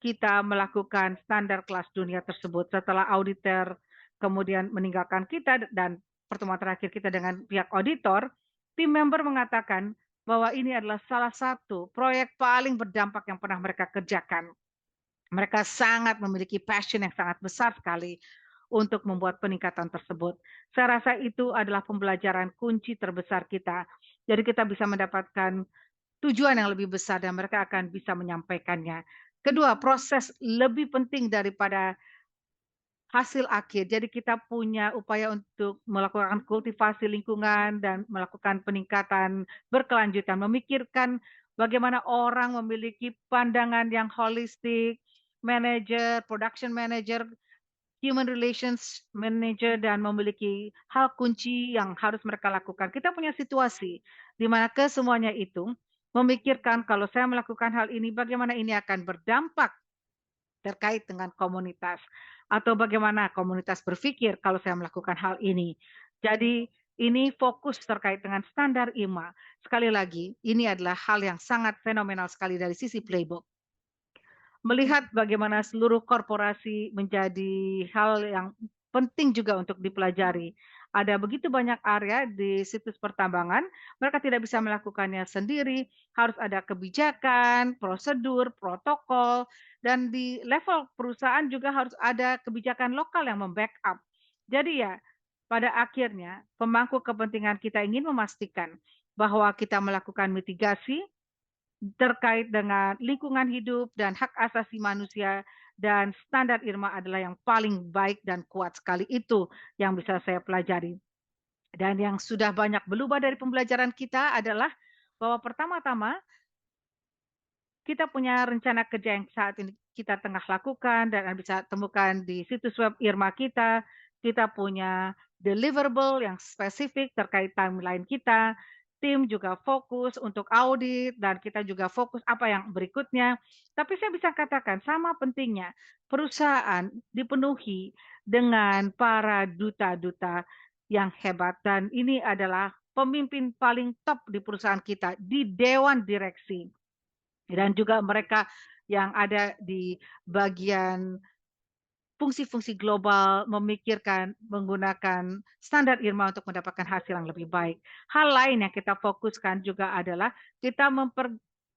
kita melakukan standar kelas dunia tersebut. Setelah auditor kemudian meninggalkan kita dan pertemuan terakhir kita dengan pihak auditor, tim member mengatakan bahwa ini adalah salah satu proyek paling berdampak yang pernah mereka kerjakan. Mereka sangat memiliki passion yang sangat besar sekali untuk membuat peningkatan tersebut. Saya rasa itu adalah pembelajaran kunci terbesar kita. Jadi kita bisa mendapatkan tujuan yang lebih besar dan mereka akan bisa menyampaikannya. Kedua, proses lebih penting daripada hasil akhir. Jadi kita punya upaya untuk melakukan kultivasi lingkungan dan melakukan peningkatan berkelanjutan, memikirkan bagaimana orang memiliki pandangan yang holistik, manager, production manager, human relations manager dan memiliki hal kunci yang harus mereka lakukan. Kita punya situasi di mana kesemuanya itu memikirkan kalau saya melakukan hal ini, bagaimana ini akan berdampak terkait dengan komunitas atau bagaimana komunitas berpikir kalau saya melakukan hal ini. Jadi ini fokus terkait dengan standar IMA. Sekali lagi, ini adalah hal yang sangat fenomenal sekali dari sisi playbook. Melihat bagaimana seluruh korporasi menjadi hal yang penting juga untuk dipelajari. Ada begitu banyak area di situs pertambangan, mereka tidak bisa melakukannya sendiri, harus ada kebijakan, prosedur, protokol, dan di level perusahaan juga harus ada kebijakan lokal yang membackup. Jadi ya, pada akhirnya pemangku kepentingan kita ingin memastikan bahwa kita melakukan mitigasi terkait dengan lingkungan hidup dan hak asasi manusia dan standar IRMA adalah yang paling baik dan kuat sekali. Itu yang bisa saya pelajari. Dan yang sudah banyak berubah dari pembelajaran kita adalah bahwa pertama-tama kita punya rencana kerja yang saat ini kita tengah lakukan dan bisa temukan di situs web IRMA kita. Kita punya deliverable yang spesifik terkait timeline kita. Tim juga fokus untuk audit dan kita juga fokus apa yang berikutnya. Tapi saya bisa katakan sama pentingnya perusahaan dipenuhi dengan para duta-duta yang hebat dan ini adalah pemimpin paling top di perusahaan kita di dewan direksi dan juga mereka yang ada di bagian fungsi-fungsi global memikirkan menggunakan standar IRMA untuk mendapatkan hasil yang lebih baik. Hal lain yang kita fokuskan juga adalah kita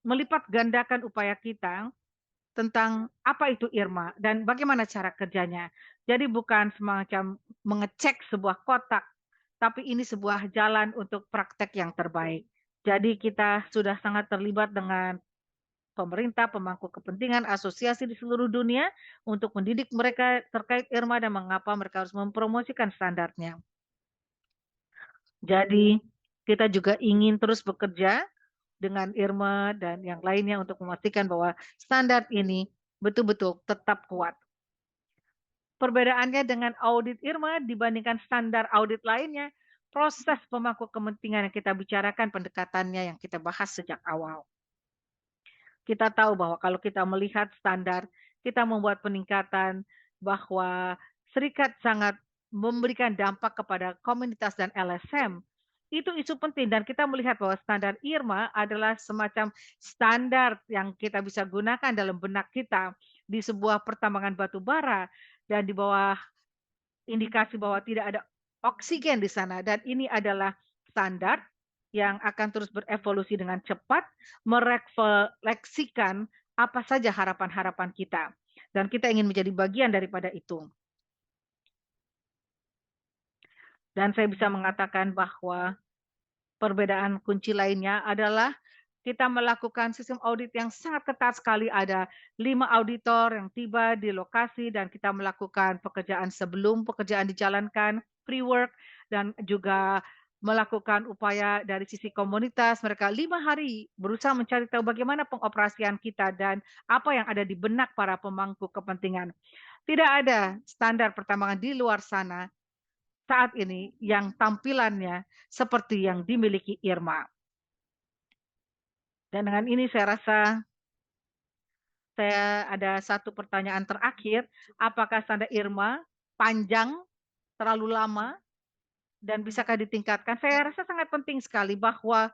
melipat gandakan upaya kita tentang apa itu IRMA dan bagaimana cara kerjanya. Jadi bukan semacam mengecek sebuah kotak, tapi ini sebuah jalan untuk praktek yang terbaik. Jadi kita sudah sangat terlibat dengan pemerintah, pemangku kepentingan, asosiasi di seluruh dunia untuk mendidik mereka terkait IRMA dan mengapa mereka harus mempromosikan standarnya. Jadi kita juga ingin terus bekerja dengan IRMA dan yang lainnya untuk memastikan bahwa standar ini betul-betul tetap kuat. Perbedaannya dengan audit IRMA dibandingkan standar audit lainnya, proses pemangku kepentingan yang kita bicarakan pendekatannya yang kita bahas sejak awal. Kita tahu bahwa kalau kita melihat standar, kita membuat peningkatan bahwa serikat sangat memberikan dampak kepada komunitas dan LSM. Itu isu penting dan kita melihat bahwa standar IRMA adalah semacam standar yang kita bisa gunakan dalam benak kita di sebuah pertambangan batu bara dan di bawah indikasi bahwa tidak ada oksigen di sana dan ini adalah standar yang akan terus berevolusi dengan cepat, merefleksikan apa saja harapan-harapan kita. dan kita ingin menjadi bagian daripada itu. Dan saya bisa mengatakan bahwa perbedaan kunci lainnya adalah kita melakukan sistem audit yang sangat ketat sekali. Ada 5 auditor yang tiba di lokasi dan kita melakukan pekerjaan sebelum pekerjaan dijalankan, pre-work, dan juga melakukan upaya dari sisi komunitas. Mereka 5 hari berusaha mencari tahu bagaimana pengoperasian kita dan apa yang ada di benak para pemangku kepentingan. Tidak ada standar pertambangan di luar sana saat ini yang tampilannya seperti yang dimiliki Irma. Dan dengan ini saya rasa saya ada satu pertanyaan terakhir, apakah standar Irma panjang, terlalu lama, dan bisakah ditingkatkan? Saya rasa sangat penting sekali bahwa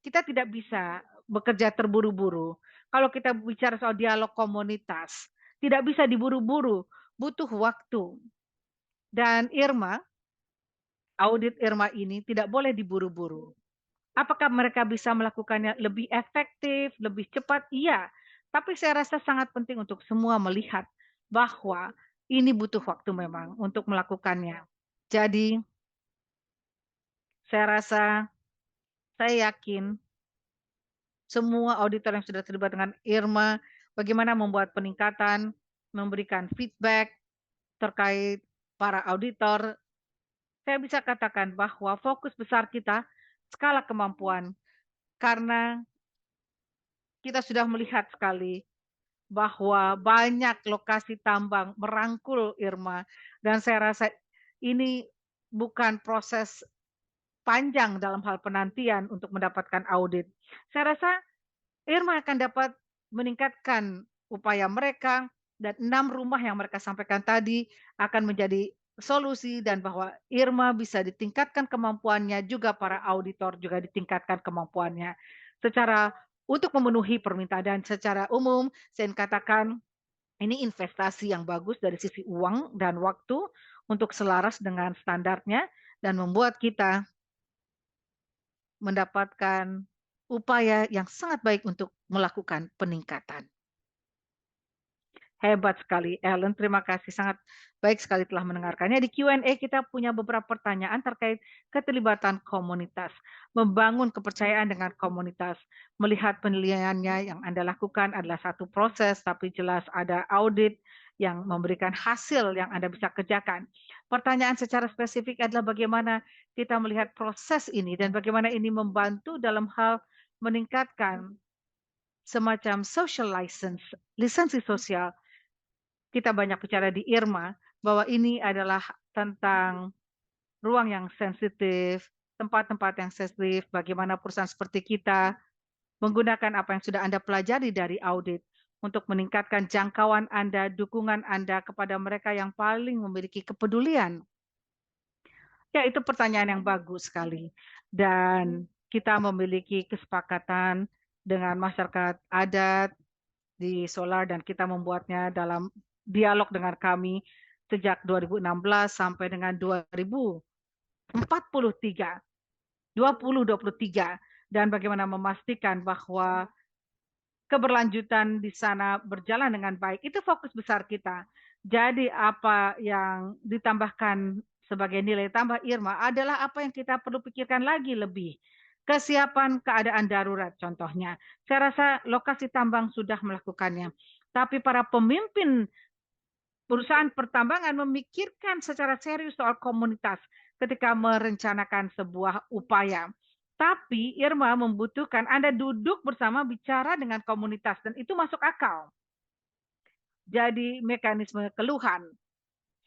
kita tidak bisa bekerja terburu-buru. Kalau kita bicara soal dialog komunitas, tidak bisa diburu-buru, butuh waktu. Dan Irma, audit Irma ini tidak boleh diburu-buru. Apakah mereka bisa melakukannya lebih efektif, lebih cepat? Iya. Tapi saya rasa sangat penting untuk semua melihat bahwa ini butuh waktu memang untuk melakukannya. Jadi, saya rasa, saya yakin semua auditor yang sudah terlibat dengan Irma, bagaimana membuat peningkatan, memberikan feedback terkait para auditor. Saya bisa katakan bahwa fokus besar kita skala kemampuan, karena kita sudah melihat sekali bahwa banyak lokasi tambang merangkul Irma, dan saya rasa ini bukan proses panjang dalam hal penantian untuk mendapatkan audit. Saya rasa Irma akan dapat meningkatkan upaya mereka, dan 6 rumah yang mereka sampaikan tadi akan menjadi solusi, dan bahwa Irma bisa ditingkatkan kemampuannya, juga para auditor juga ditingkatkan kemampuannya secara untuk memenuhi permintaan. Dan secara umum saya ingin katakan ini investasi yang bagus dari sisi uang dan waktu untuk selaras dengan standarnya dan membuat kita mendapatkan upaya yang sangat baik untuk melakukan peningkatan. Hebat sekali, Ellen. Terima kasih, sangat baik sekali telah mendengarkannya. Di Q&A kita punya beberapa pertanyaan terkait keterlibatan komunitas, membangun kepercayaan dengan komunitas, melihat penilaiannya yang Anda lakukan adalah satu proses, tapi jelas ada audit yang memberikan hasil yang Anda bisa kerjakan. Pertanyaan secara spesifik adalah bagaimana kita melihat proses ini dan bagaimana ini membantu dalam hal meningkatkan semacam social license, lisensi sosial. Kita banyak bicara di Irma bahwa ini adalah tentang ruang yang sensitif, tempat-tempat yang sensitif, bagaimana perusahaan seperti kita menggunakan apa yang sudah Anda pelajari dari audit untuk meningkatkan jangkauan Anda, dukungan Anda kepada mereka yang paling memiliki kepedulian. Ya, itu pertanyaan yang bagus sekali. Dan kita memiliki kesepakatan dengan masyarakat adat di Solar, dan kita membuatnya dalam dialog dengan kami sejak 2016 sampai dengan 2043, 2023, dan bagaimana memastikan bahwa keberlanjutan di sana berjalan dengan baik. Itu fokus besar kita. Jadi apa yang ditambahkan sebagai nilai tambah Irma adalah apa yang kita perlu pikirkan lagi lebih. Kesiapan keadaan darurat contohnya. Saya rasa lokasi tambang sudah melakukannya. Tapi para pemimpin perusahaan pertambangan memikirkan secara serius soal komunitas ketika merencanakan sebuah upaya. Tapi Irma membutuhkan Anda duduk bersama bicara dengan komunitas, dan itu masuk akal. Jadi mekanisme keluhan.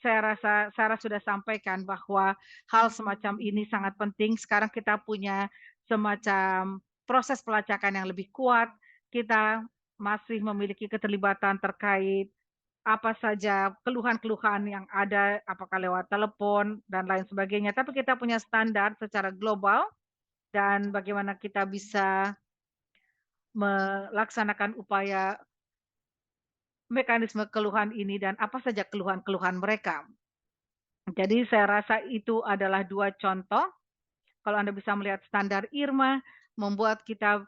Saya rasa Sarah sudah sampaikan bahwa hal semacam ini sangat penting. Sekarang kita punya semacam proses pelacakan yang lebih kuat. Kita masih memiliki keterlibatan terkait apa saja keluhan-keluhan yang ada, apakah lewat telepon dan lain sebagainya. Tapi kita punya standar secara global, dan bagaimana kita bisa melaksanakan upaya mekanisme keluhan ini dan apa saja keluhan-keluhan mereka. Jadi saya rasa itu adalah 2 contoh. Kalau Anda bisa melihat standar Irma, membuat kita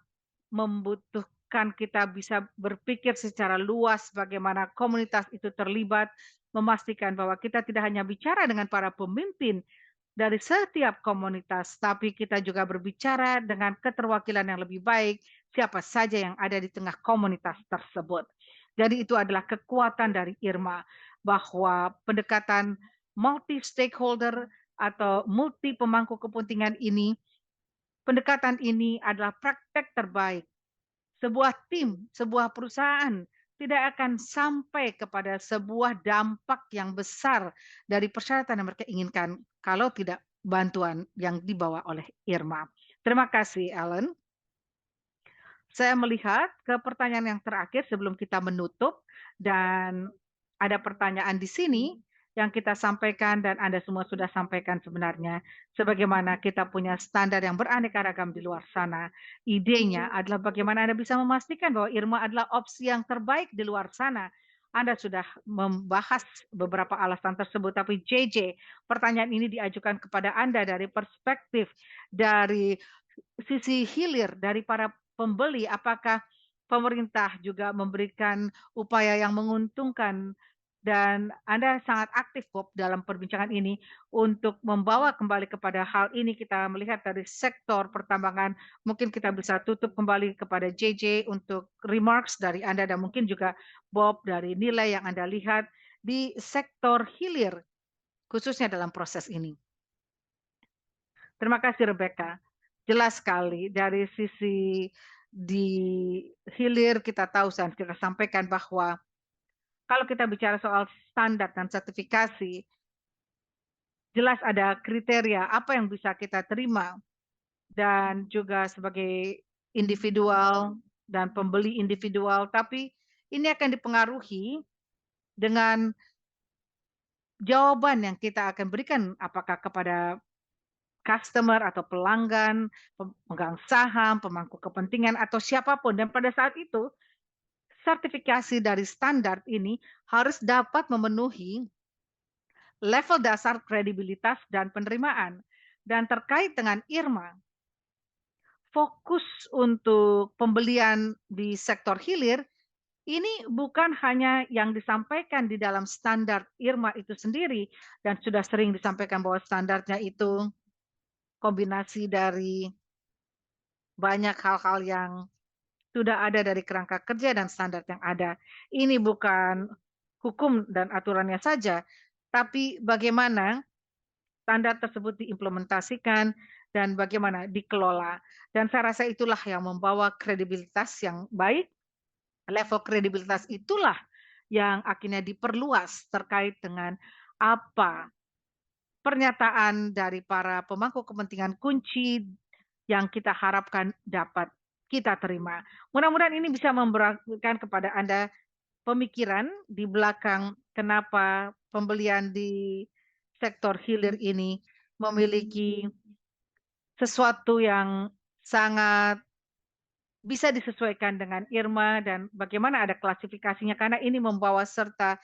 memampukan kita bisa berpikir secara luas bagaimana komunitas itu terlibat, memastikan bahwa kita tidak hanya bicara dengan para pemimpin dari setiap komunitas, tapi kita juga berbicara dengan keterwakilan yang lebih baik, siapa saja yang ada di tengah komunitas tersebut. Jadi itu adalah kekuatan dari Irma, bahwa pendekatan multi-stakeholder atau multi pemangku kepentingan ini, pendekatan ini adalah praktek terbaik. Sebuah tim, sebuah perusahaan tidak akan sampai kepada sebuah dampak yang besar dari persyaratan yang mereka inginkan kalau tidak bantuan yang dibawa oleh Irma. Terima kasih, Alan. Saya melihat ke pertanyaan yang terakhir sebelum kita menutup, dan ada pertanyaan di sini yang kita sampaikan dan Anda semua sudah sampaikan sebenarnya. Sebagaimana kita punya standar yang beraneka ragam di luar sana, idenya adalah bagaimana Anda bisa memastikan bahwa Irma adalah opsi yang terbaik di luar sana. Anda sudah membahas beberapa alasan tersebut, tapi JJ, pertanyaan ini diajukan kepada Anda dari perspektif dari sisi hilir dari para pembeli, apakah pemerintah juga memberikan upaya yang menguntungkan, dan Anda sangat aktif, Bob, dalam perbincangan ini untuk membawa kembali kepada hal ini. Kita melihat dari sektor pertambangan, mungkin kita bisa tutup kembali kepada JJ untuk remarks dari Anda, dan mungkin juga Bob dari nilai yang Anda lihat di sektor hilir, khususnya dalam proses ini. Terima kasih, Rebecca. Jelas sekali dari sisi di hilir kita tahu dan kita sampaikan bahwa kalau kita bicara soal standar dan sertifikasi, jelas ada kriteria apa yang bisa kita terima, dan juga sebagai individual dan pembeli individual, tapi ini akan dipengaruhi dengan jawaban yang kita akan berikan, apakah kepada customer atau pelanggan, pemegang saham, pemangku kepentingan, atau siapapun. Dan pada saat itu, sertifikasi dari standar ini harus dapat memenuhi level dasar kredibilitas dan penerimaan. Dan terkait dengan Irma, fokus untuk pembelian di sektor hilir ini bukan hanya yang disampaikan di dalam standar Irma itu sendiri, dan sudah sering disampaikan bahwa standarnya itu kombinasi dari banyak hal-hal yang sudah ada dari kerangka kerja dan standar yang ada. Ini bukan hukum dan aturannya saja, tapi bagaimana standar tersebut diimplementasikan dan bagaimana dikelola. Dan saya rasa itulah yang membawa kredibilitas yang baik. Level kredibilitas itulah yang akhirnya diperluas terkait dengan apa pernyataan dari para pemangku kepentingan kunci yang kita harapkan dapat kita terima. Mudah-mudahan ini bisa memberikan kepada Anda pemikiran di belakang kenapa pembelian di sektor hilir ini memiliki sesuatu yang sangat bisa disesuaikan dengan Irma, dan bagaimana ada klasifikasinya, karena ini membawa serta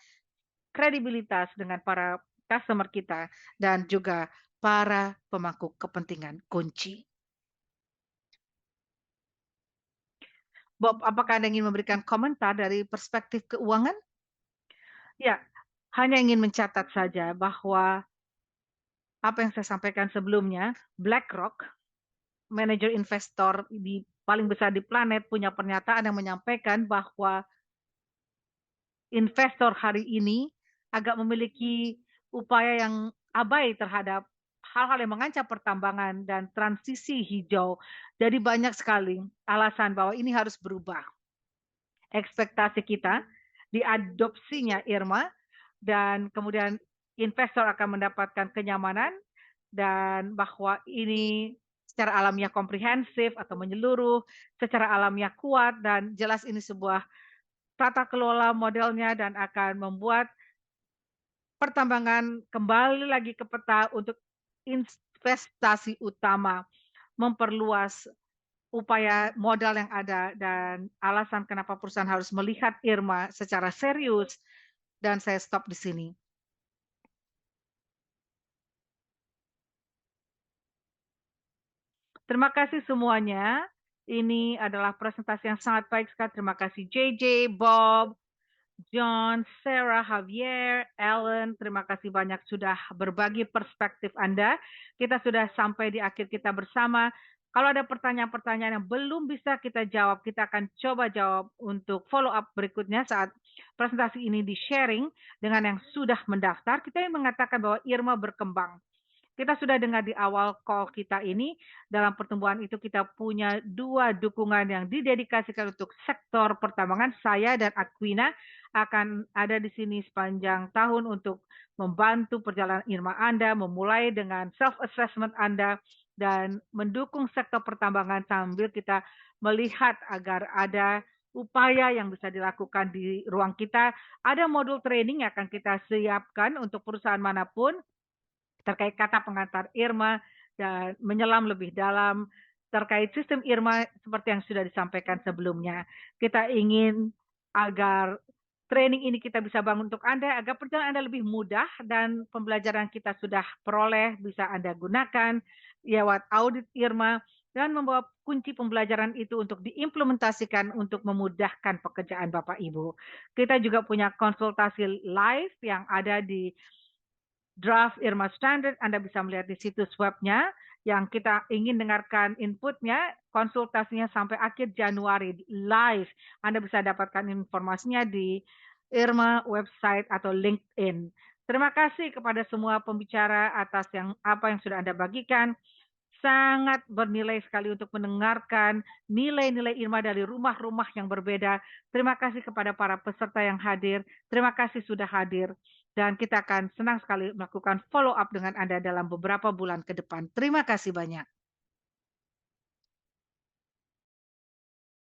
kredibilitas dengan para customer kita dan juga para pemangku kepentingan kunci. Bob, apakah Anda ingin memberikan komentar dari perspektif keuangan? Ya, hanya ingin mencatat saja bahwa apa yang saya sampaikan sebelumnya, BlackRock, manajer investor paling besar di planet, punya pernyataan yang menyampaikan bahwa investor hari ini agak memiliki upaya yang abai terhadap hal-hal yang mengancam pertambangan dan transisi hijau. Jadi banyak sekali alasan bahwa ini harus berubah. Ekspektasi kita diadopsinya Irma, dan kemudian investor akan mendapatkan kenyamanan, dan bahwa ini secara alamiah komprehensif atau menyeluruh, secara alamiah kuat, dan jelas ini sebuah tata kelola modelnya dan akan membuat pertambangan kembali lagi ke peta untuk investasi utama, memperluas upaya modal yang ada, dan alasan kenapa perusahaan harus melihat Irma secara serius. Dan saya stop di sini. Terima kasih semuanya. Ini adalah presentasi yang sangat baik sekali. Terima kasih JJ, Bob, John, Sarah, Javier, Ellen, terima kasih banyak sudah berbagi perspektif Anda. Kita sudah sampai di akhir kita bersama. Kalau ada pertanyaan-pertanyaan yang belum bisa kita jawab, kita akan coba jawab untuk follow up berikutnya saat presentasi ini di-sharing dengan yang sudah mendaftar. Kita ingin mengatakan bahwa Irma berkembang. Kita sudah dengar di awal call kita ini, dalam pertumbuhan itu kita punya 2 dukungan yang didedikasikan untuk sektor pertambangan. Saya dan Aquina akan ada di sini sepanjang tahun untuk membantu perjalanan Irma Anda, memulai dengan self-assessment Anda, dan mendukung sektor pertambangan sambil kita melihat agar ada upaya yang bisa dilakukan di ruang kita. Ada modul training yang akan kita siapkan untuk perusahaan manapun, terkait kata pengantar Irma dan menyelam lebih dalam terkait sistem Irma seperti yang sudah disampaikan sebelumnya. Kita ingin agar training ini kita bisa bangun untuk Anda, agar perjalanan Anda lebih mudah dan pembelajaran kita sudah peroleh bisa Anda gunakan lewat audit Irma dan membawa kunci pembelajaran itu untuk diimplementasikan untuk memudahkan pekerjaan Bapak Ibu. Kita juga punya konsultasi live yang ada di Draft Irma Standard, Anda bisa melihat di situs webnya. Yang kita ingin dengarkan inputnya, konsultasinya sampai akhir Januari live. Anda bisa dapatkan informasinya di Irma website atau LinkedIn. Terima kasih kepada semua pembicara atas apa yang sudah Anda bagikan. Sangat bernilai sekali untuk mendengarkan nilai-nilai Irma dari rumah-rumah yang berbeda. Terima kasih kepada para peserta yang hadir. Terima kasih sudah hadir. Dan kita akan senang sekali melakukan follow up dengan Anda dalam beberapa bulan ke depan. Terima kasih banyak.